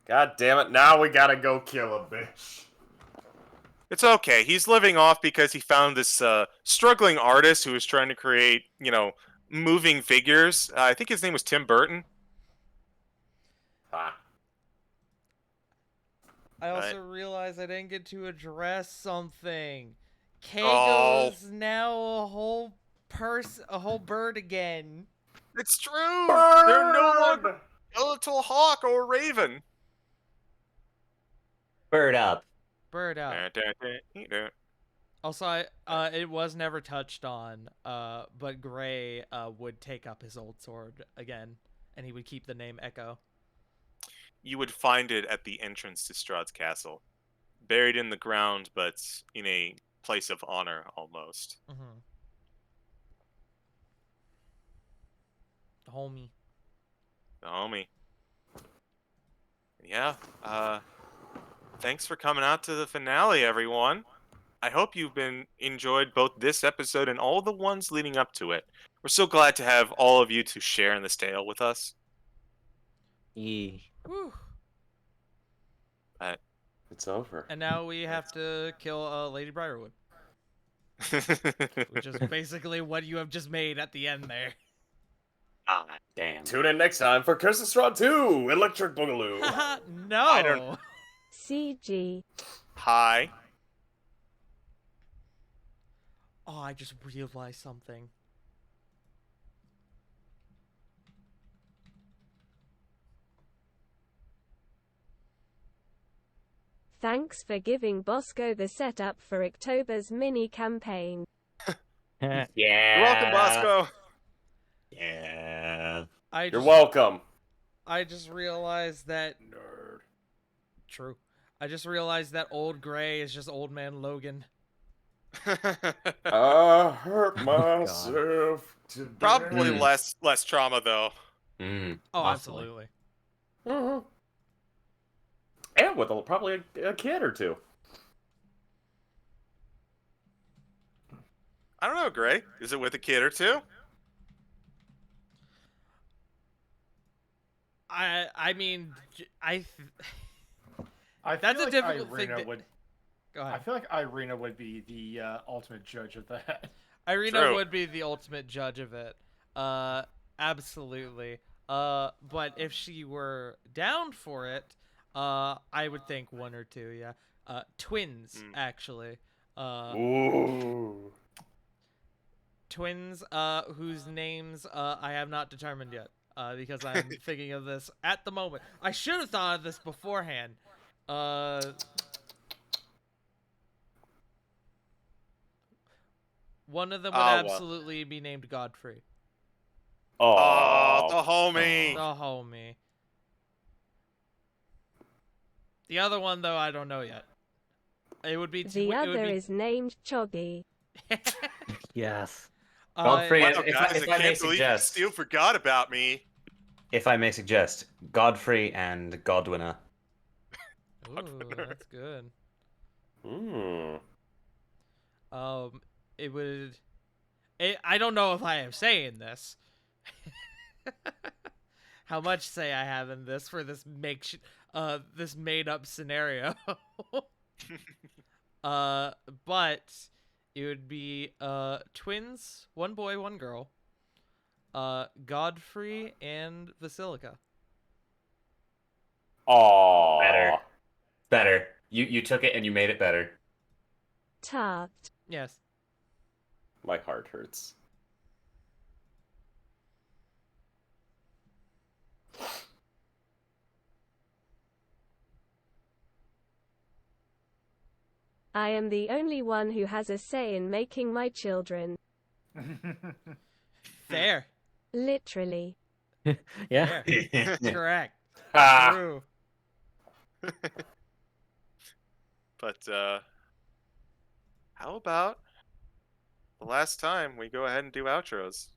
God damn it! Now we gotta go kill a bitch. It's okay. He's living off because he found this struggling artist who was trying to create, moving figures. I think his name was Tim Burton. Ah. I Right. also realized I didn't get to address something. Oh. Kago's now a whole bird again. It's true. They're no longer a little hawk or raven. Bird up. Bird out. Also, it was never touched on, but Gray would take up his old sword again, and he would keep the name Echo. You would find it at the entrance to Strahd's castle, buried in the ground, but in a place of honor almost. Mm-hmm. The homie. The homie. Yeah. Thanks for coming out to the finale, everyone. I hope you've enjoyed both this episode and all the ones leading up to it. We're so glad to have all of you to share in this tale with us. Yeah. Whew. It's over. And now we have to kill Lady Briarwood, which is basically what you have just made at the end there. Ah, damn. Tune in next time for Curse of Strahd 2, Electric Boogaloo. No. I don't- CG. Hi. Oh, I just realized something. Thanks for giving Bosco the setup for October's mini campaign. Yeah. You're welcome, Bosco. Yeah. You're welcome. I just realized that. Nerd. True. I just realized that old Gray is just old man Logan. I hurt myself today. Probably Mm. less trauma though. Mm, Oh, possibly. absolutely. Mhm. And with probably a kid or two. I don't know, Gray. Is it with a kid or two? I mean, I That's feel a like difficult thing Irina to- would. go I ahead. feel like Irina would be the ultimate judge of that. Irina True. would be the ultimate judge of it. Absolutely. But if she were down for it, I would think one or two, yeah. Twins, actually. Ooh. Twins, whose names I have not determined yet, because I'm thinking of this at the moment. I should have thought of this beforehand. One of them would Oh, well. absolutely be named Godfrey. Oh, the homie. The homie. The other one, though, I don't know yet. It would be The other is named Choggy. Yes. Godfrey Wow, if I- guys, if I I may can't believe you suggest- still forgot about me. If I may suggest, Godfrey and Godwinner. Ooh, that's good. Mm. It would. I don't know if I am saying this. How much say I have in this for this this made up scenario? But it would be twins, one boy, one girl. Godfrey and Basilica. Aww. Better. Better. You took it and you made it better. Tart. Yes. My heart hurts. I am the only one who has a say in making my children. Fair. Literally. Yeah. Fair. Correct. Ah. True. But how about the last time we go ahead and do outros?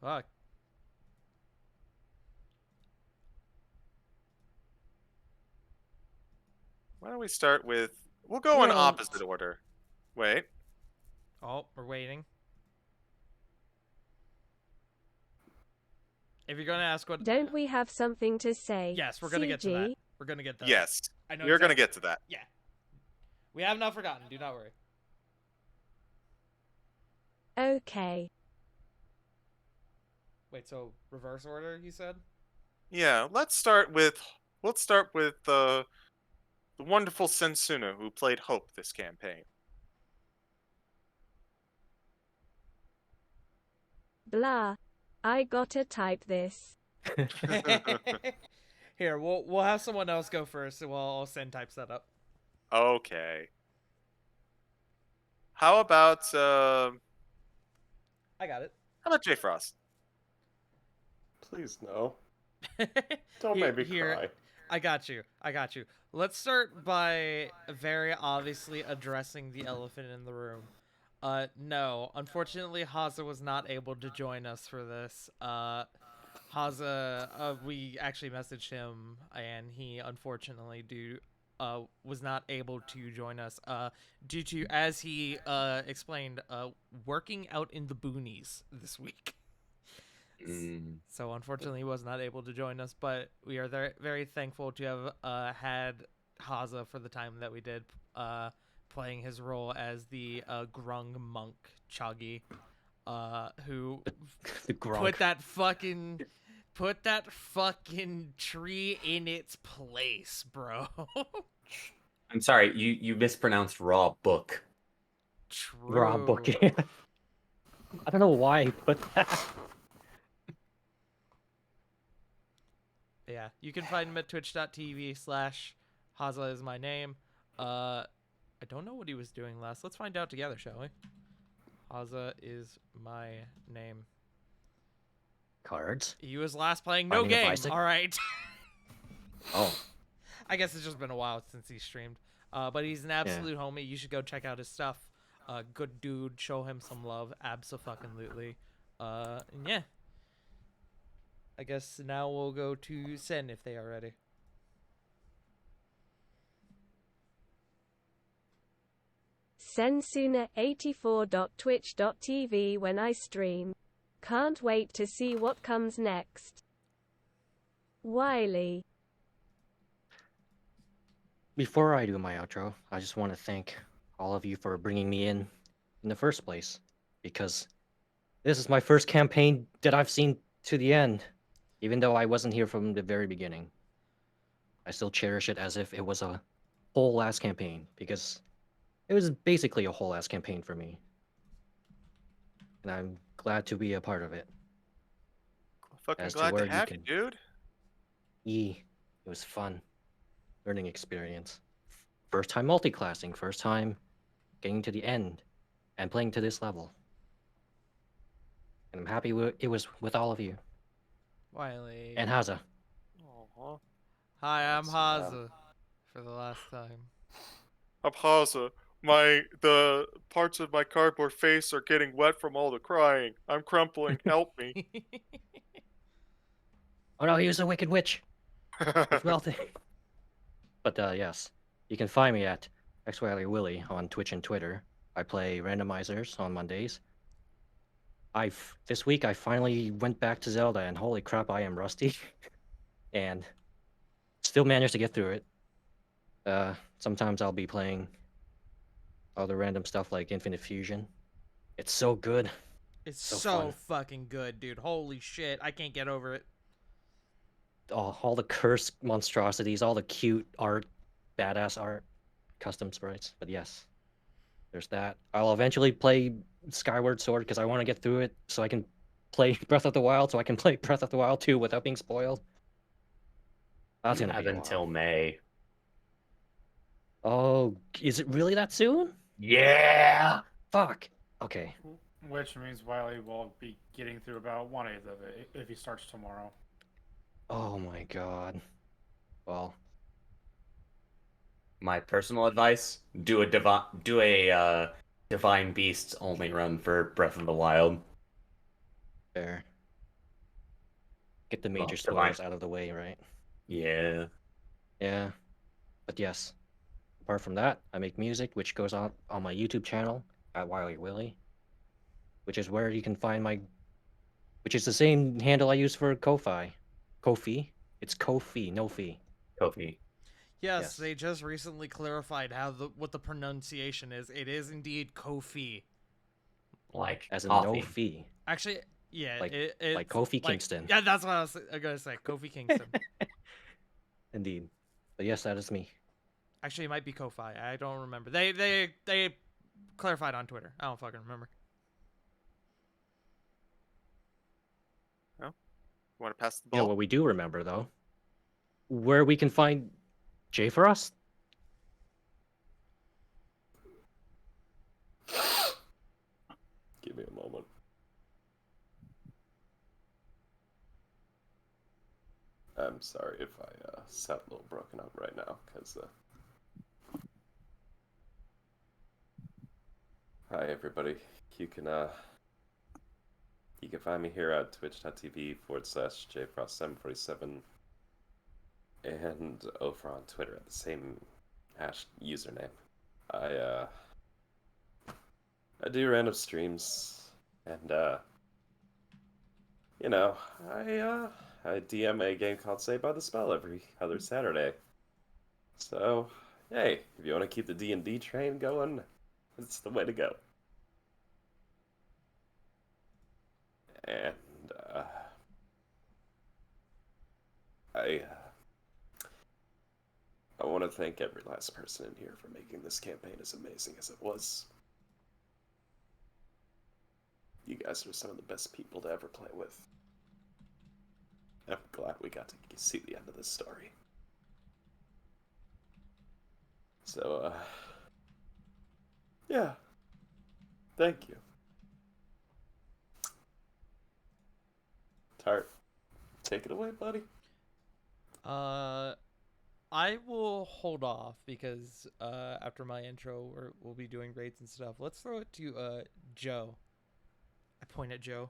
Fuck. Why don't we start with? We'll go in Wait. opposite order. Wait. Oh, we're waiting. If you're gonna ask what, Don't we have something to say? yes, we're gonna get to that. CG? We're gonna get to that. Yes, I know we're gonna exactly- get to that. Yeah, we have not forgotten. Do not worry. Okay. Wait, so reverse order? You said? Yeah, let's start with the wonderful Sensuna who played Hope this campaign. Blah. I gotta type this. Here, we'll have someone else go first, and we'll send types that up. Okay. How about I got it. how about J Frost? Please no. Don't Here- make me here, cry. I got you. I got you. Let's start by very obviously addressing the elephant in the room. No, unfortunately, Haza was not able to join us for this. Haza, we actually messaged him, and he unfortunately was not able to join us due to, as he explained, working out in the boonies this week. Mm. So unfortunately, he was not able to join us, but we are very, very thankful to have had Haza for the time that we did, playing his role as the Grung monk Chagi, who The Gronk. put that fucking tree in its place, bro. I'm sorry, you mispronounced raw book. True. Raw book. I don't know why he put that. Yeah, you can find him at twitch.tv/Haza is my name. I don't know what he was doing last. Let's find out together, shall we? Haza is my name. Cards. He was last playing no Finding a game. bicycle? All right. Oh, I guess it's just been a while since he streamed. But he's an absolute homie. You should go check out his stuff. Good dude. Show him some love. Abso-fucking-lutely. And yeah. I guess now we'll go to Sen if they are ready. Sensuna84.twitch.tv when I stream. Can't wait to see what comes next. Wiley. before I do my outro, I just want to thank all of you for bringing me in the first place, because this is my first campaign that I've seen to the end, even though I wasn't here from the very beginning. I still cherish it as if it was a whole ass campaign, because it was basically a whole ass campaign for me. And I'm glad to be a part of it. Fucking As to glad where to you have you, can- dude. It was fun. Learning experience. First time multi-classing, first time getting to the end and playing to this level. And I'm happy it was with all of you. Wiley. And Haza. Aw. Hi, I'm Yes, Haza. For the last time. Abhaza, the parts of my cardboard face are getting wet from all the crying. I'm crumpling. Help me. Oh no, he was a wicked witch. He's melting. But yes, you can find me at XWiley on Twitch and Twitter. I play randomizers on Mondays. This week I finally went back to Zelda, and holy crap, I am rusty. And still managed to get through it. Sometimes I'll be playing other random stuff like Infinite Fusion. It's so good. It's So so fun. fucking good, dude. Holy shit. I can't get over it. All the cursed monstrosities, all the cute art, badass art, custom sprites. But yes, there's that. I'll eventually play Skyward Sword because I want to get through it so I can play Breath of the Wild, so I can play Breath of the Wild 2 without being spoiled. That's You gonna have be a until while. May. Oh, is it really that soon? Yeah. Fuck. Okay. Which means Wiley will be getting through about 1/8 of it if he starts tomorrow. Oh my god. Well, My personal advice: do a Divine Beasts only run for Breath of the Wild. fair. Get the Well, major Divine- spoilers out of the way, right? Yeah. Yeah. But yes. Apart from that, I make music, which goes on my YouTube channel at Wiley Willy, which is where you can find my which is the same handle I use for Ko-Fi. Ko-Fi? It's Ko-Fi, no fee. Kofi. Yes, Yes. they just recently clarified what the pronunciation is. It is indeed Kofi. Like As in coffee. no fee. Actually, yeah, Like- it's like Kofi Kingston. Yeah, that's what I was gonna say. Kofi Kingston. Indeed. But yes, that is me. Actually, it might be Ko-Fi. I don't remember. They clarified on Twitter. I don't fucking remember. Want to pass the You know ball? what we do remember though? Where we can find Jay for us? Give me a moment. I'm sorry if I sound a little broken up right now, because hi everybody. You can find me here at twitch.tv/jfrost747 and over on Twitter at the same username. I do random streams, and you know, I DM a game called Saved by the Spell every other Saturday. So, hey, if you want to keep the D&D train going, it's the way to go. And I want to thank every last person in here for making this campaign as amazing as it was. You guys are some of the best people to ever play with. I'm glad we got to see the end of this story. So, yeah. Thank you. Tart, take it away, buddy. I will hold off because after my intro, we'll be doing raids and stuff. Let's throw it to Joe. I point at Joe.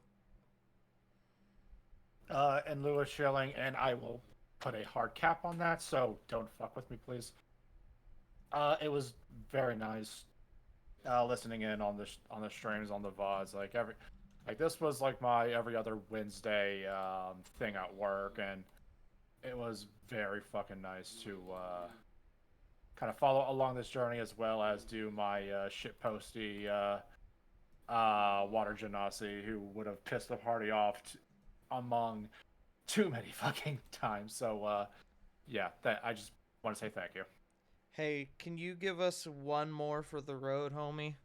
And Lewis Schilling, and I will put a hard cap on that, so don't fuck with me, please. It was very nice listening in on the streams, on the VODs. Like this was like my every other Wednesday thing at work, and it was very fucking nice to kind of follow along this journey, as well as do my shitposty Water Genasi, who would have pissed the party off among too many fucking times. So yeah, I just want to say thank you. Hey, can you give us one more for the road, homie?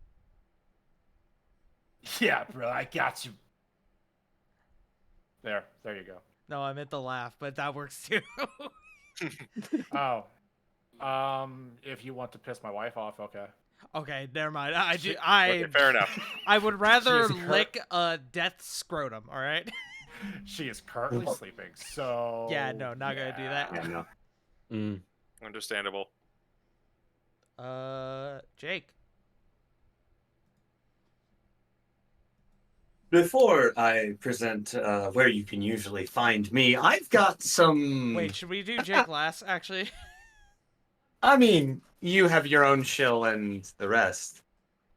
Yeah, bro, I got you. There you go. No, I meant the laugh, but that works too. Oh, if you want to piss my wife off, okay. Okay, never mind. Okay, fair enough. I would rather She is lick a death scrotum. All right. She is currently sleeping, so Yeah, no, not gonna do that. Yeah, no. Mm. Understandable. Jake. Before I present where you can usually find me, I've got some... Wait, should we do Jake last? Actually. I mean, you have your own shill and the rest.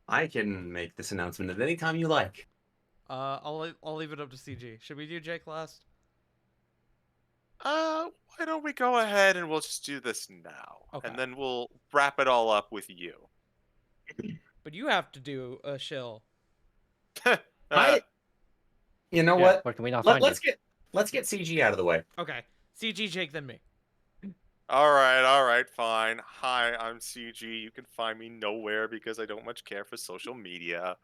I can make this announcement at any time you like. I'll leave it up to CG. Should we do Jake last? Why don't we go ahead and we'll just do this now, Okay. and then we'll wrap it all up with you. But you have to do a shill. You know Yeah, what? where can we not find Let's get CG out of the way. Okay. CG, Jake, then me. All right, fine. Hi, I'm CG. You can find me nowhere because I don't much care for social media.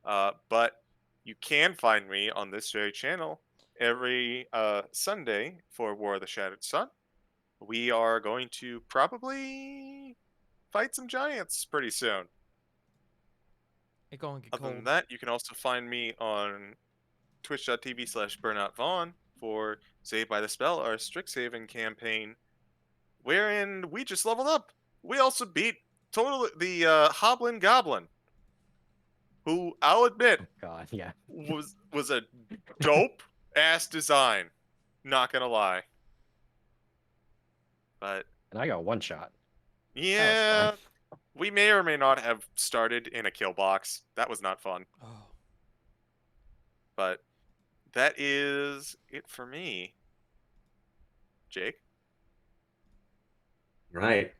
But you can find me on this very channel every Sunday for War of the Shattered Sun. We are going to probably fight some giants pretty soon. It gonna get Other cold. than that, you can also find me on twitch.tv/burnoutVaughn for Saved by the Spell, our Strixhaven campaign, wherein we just leveled up. We also beat the Hoblin Goblin, who I'll admit God, yeah. was a dope ass design. Not gonna lie, but And I got one shot. yeah, fun. we may or may not have started in a kill box. That was not fun, Oh. but that is it for me. Jake? Right.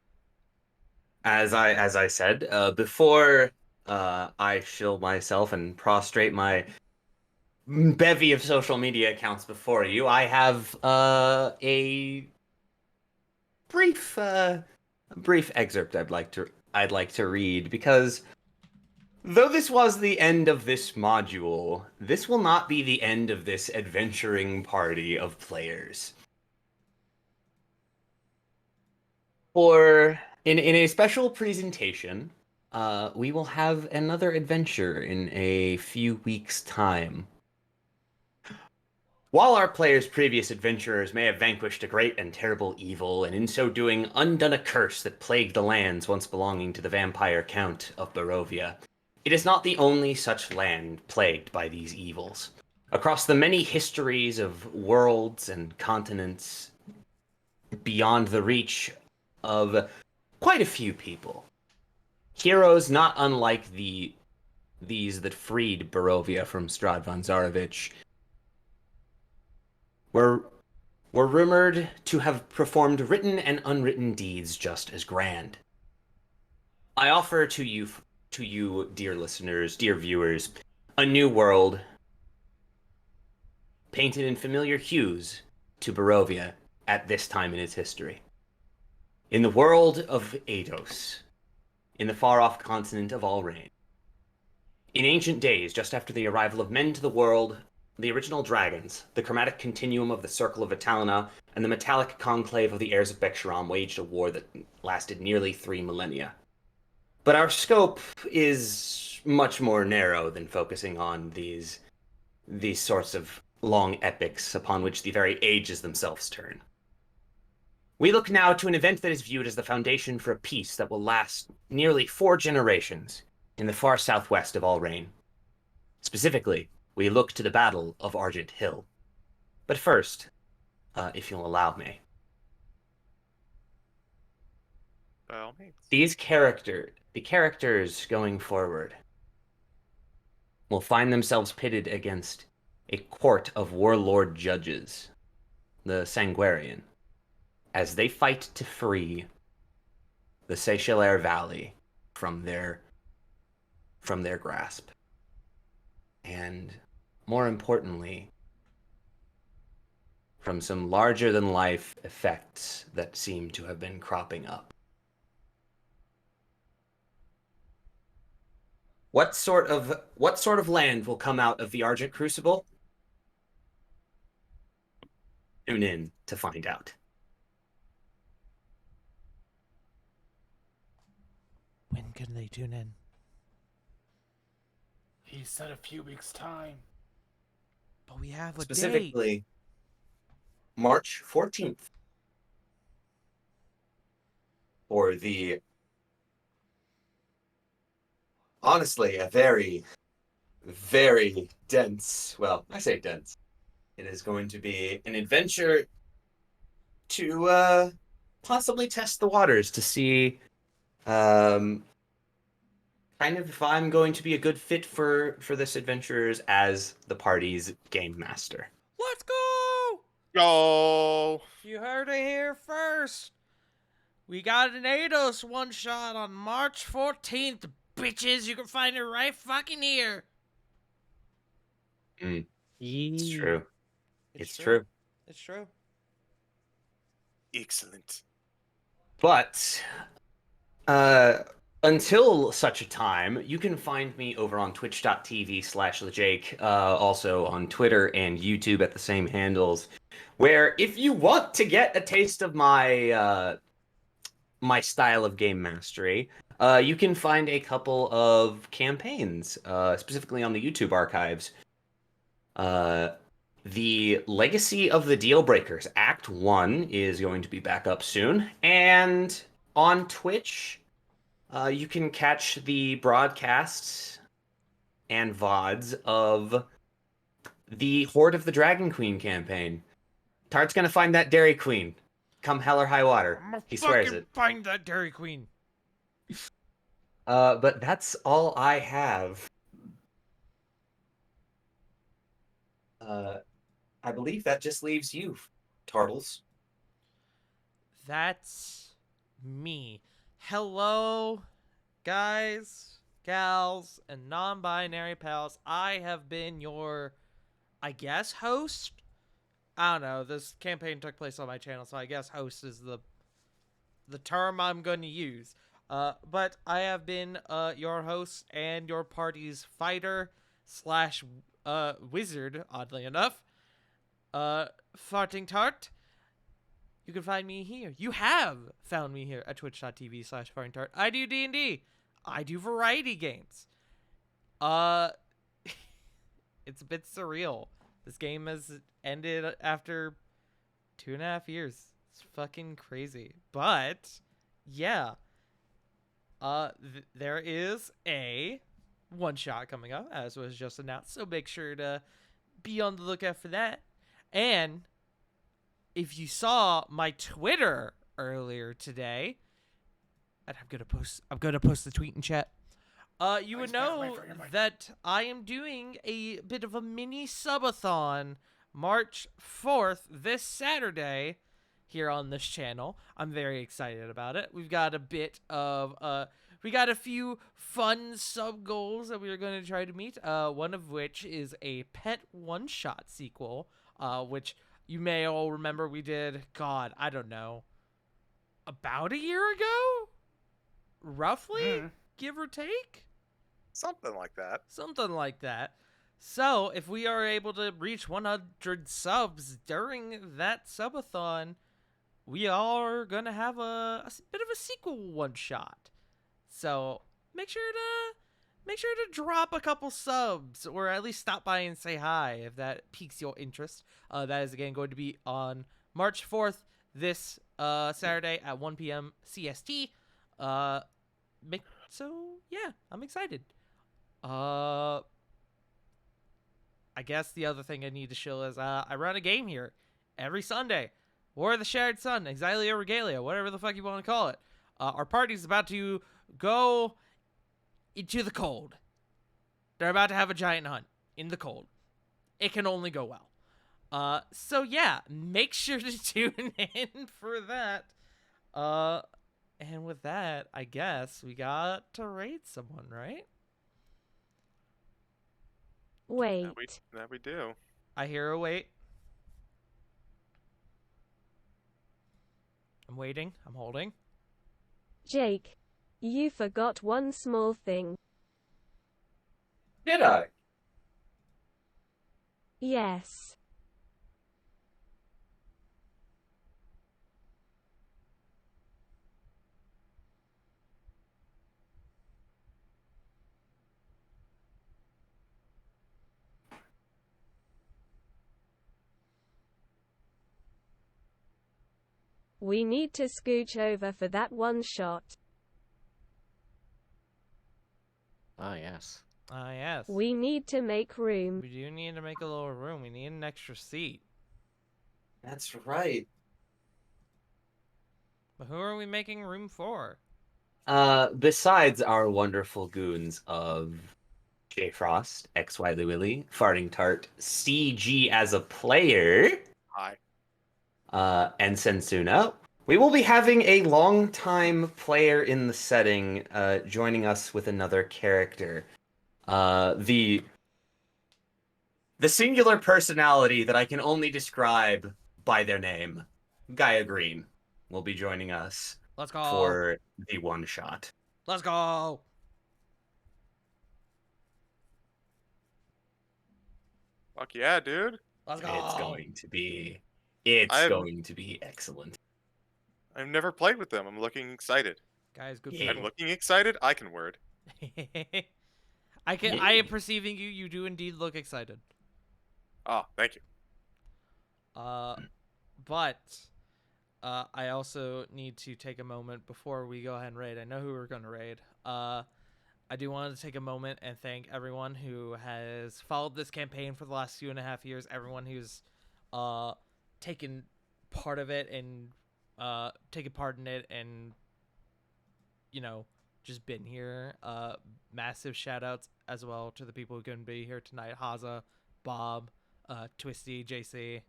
As I said, before I shill myself and prostrate my bevy of social media accounts before you, I have a brief excerpt I'd like to read, because though this was the end of this module, this will not be the end of this adventuring party of players. For in a special presentation, we will have another adventure in a few weeks' time. While our players' previous adventurers may have vanquished a great and terrible evil, and in so doing undone a curse that plagued the lands once belonging to the vampire Count of Barovia, it is not the only such land plagued by these evils. Across the many histories of worlds and continents beyond the reach of quite a few people, heroes not unlike these that freed Barovia from Strahd von Zarovich were rumored to have performed written and unwritten deeds just as grand. I offer to you, dear listeners, dear viewers, a new world painted in familiar hues to Barovia at this time in its history. In the world of Eidos, in the far-off continent of Alrain. In ancient days, just after the arrival of men to the world, the original dragons, the chromatic continuum of the Circle of Vitalina, and the metallic conclave of the heirs of Beksharam waged a war that lasted nearly 3 millennia. But our scope is much more narrow than focusing on these sorts of long epics upon which the very ages themselves turn. We look now to an event that is viewed as the foundation for a peace that will last nearly 4 generations in the far southwest of Alrain. Specifically, we look to the Battle of Argent Hill. But first, if you'll allow me, By all means. the characters going forward, will find themselves pitted against a court of warlord judges, the Sanguarian, as they fight to free the Seychelles Valley from their grasp. And more importantly, from some larger-than-life effects that seem to have been cropping up. What sort of land will come out of the Argent Crucible? Tune in to find out. When can they tune in? He said a few weeks' time. But we have a date. Specifically, March 14th. For the, honestly, a very, very dense, well, I say dense. It is going to be an adventure to possibly test the waters to see kind of if I'm going to be a good fit for this adventurers as the party's game master. Let's go! Go! You heard it here first. We got an Eidos one-shot on March 14th, bitches. You can find it right fucking here. It's true. It's true. true. It's true. Excellent. But until such a time, you can find me over on twitch.tv/thejake, also on Twitter and YouTube at the same handles, where if you want to get a taste of my my style of game mastery, you can find a couple of campaigns, specifically on the YouTube archives. The Legacy of the Dealbreakers Act 1 is going to be back up soon, and on Twitch, you can catch the broadcasts and VODs of the Horde of the Dragon Queen campaign. Tard's gonna find that Dairy Queen, come hell or high water. He swears it. Find that Dairy Queen. But that's all I have. I believe that just leaves you, Tartles. That's me. Hello, guys, gals, and non-binary pals. I have been your, I guess, host. I don't know. This campaign took place on my channel, so I guess host is the term I'm going to use. But I have been your host and your party's fighter slash wizard, oddly enough. Farting Tart. You can find me here. You have found me here at twitch.tv/fartingtart. I do D&D. I do variety games. It's a bit surreal. This game has ended after 2.5 years. It's fucking crazy. But yeah, there is a one shot coming up, as was just announced. So make sure to be on the lookout for that. And if you saw my Twitter earlier today, and I'm gonna post the tweet in chat. You would know that I am doing a bit of a mini subathon March 4th this Saturday here on this channel. I'm very excited about it. We've got a bit of we got a few fun sub goals that we are going to try to meet. One of which is a pet one-shot sequel, which you may all remember we did, God, I don't know, about a year ago? Roughly? Give or take? Something like that. Something like that. So, if we are able to reach 100 subs during that subathon, we are going to have a bit of a sequel one-shot. So, make sure to drop a couple subs, or at least stop by and say hi if that piques your interest. That is, again, going to be on March 4th, this Saturday at 1 p.m. CST. So, yeah, I'm excited. I guess the other thing I need to show is I run a game here every Sunday. War of the Shared Sun, Exilia Regalia, whatever the fuck you want to call it. Our party's about to go into the cold. They're about to have a giant hunt in the cold. It can only go well. So yeah, make sure to tune in for that. And with that, I guess we got to raid someone, right? Wait. That we do. I hear a wait. I'm waiting. I'm holding. Jake, you forgot one small thing. Did I? Yes. We need to scooch over for that one shot. Ah, yes. Ah, yes. We need to make room. We do need to make a little room. We need an extra seat. That's right. But who are we making room for? Besides our wonderful goons of J Frost, X Wiley Willy, Farting Tart, CG as a player, Hi. and Sensuna, we will be having a longtime player in the setting joining us with another character. The singular personality that I can only describe by their name, Gaia Green, will be joining us Let's go. for the one shot. Let's go. Fuck yeah, dude. Let's go. It's going to be excellent. I've never played with them. I'm looking excited. Guys, good Yeah. I'm people. looking excited. I can word. I am perceiving you. You do indeed look excited. Oh, thank you. But I also need to take a moment before we go ahead and raid. I know who we're going to raid. I do want to take a moment and thank everyone who has followed this campaign for the last 2.5 years. Everyone who's taken part of it and taken part in it, and just been here. Massive shout outs as well to the people who couldn't be here tonight: Haza, Bob, Twisty, JC.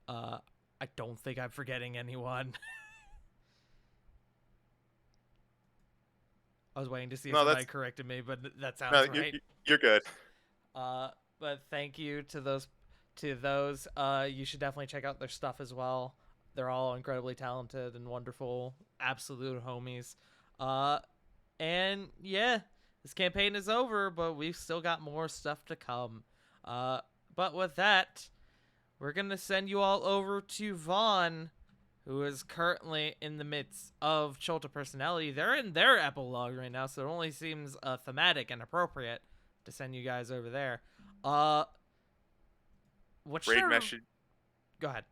I don't think I'm forgetting anyone. I was waiting to see if No, somebody that's- corrected me, but that sounds No, right. you're good. But thank you to those. You should definitely check out their stuff as well. They're all incredibly talented and wonderful, absolute homies. And yeah, this campaign is over, but we've still got more stuff to come. But with that, we're gonna send you all over to Vaughn, who is currently in the midst of Cholta Personality. They're in their epilogue right now, so it only seems thematic and appropriate to send you guys over there. What's Raid your... message. Go ahead.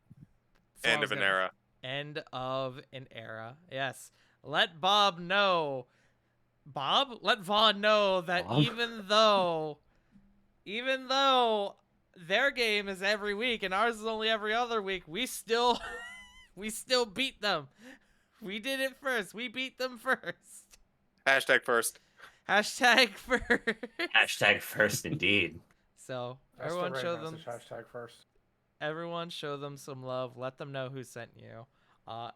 That's what I End was of an gonna- era. End of an era. Yes. Let Bob know. Bob? Let Vaughn know that Bob? even though their game is every week and ours is only every other week, we still beat them. We did it first. We beat them first. Hashtag first. Hashtag first. Hashtag first indeed. So That's the everyone raid show them. message, hashtag first. Everyone show them some love. Let them know who sent you.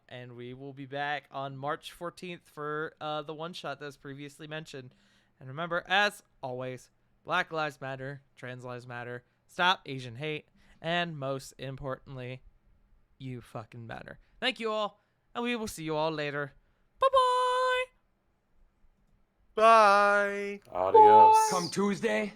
And we will be back on March 14th for the one-shot that was previously mentioned. And remember, as always, Black Lives Matter, Trans Lives Matter, stop Asian hate, and most importantly, you fucking matter. Thank you all, and we will see you all later. Bye-bye! Bye. Adios. Come Tuesday,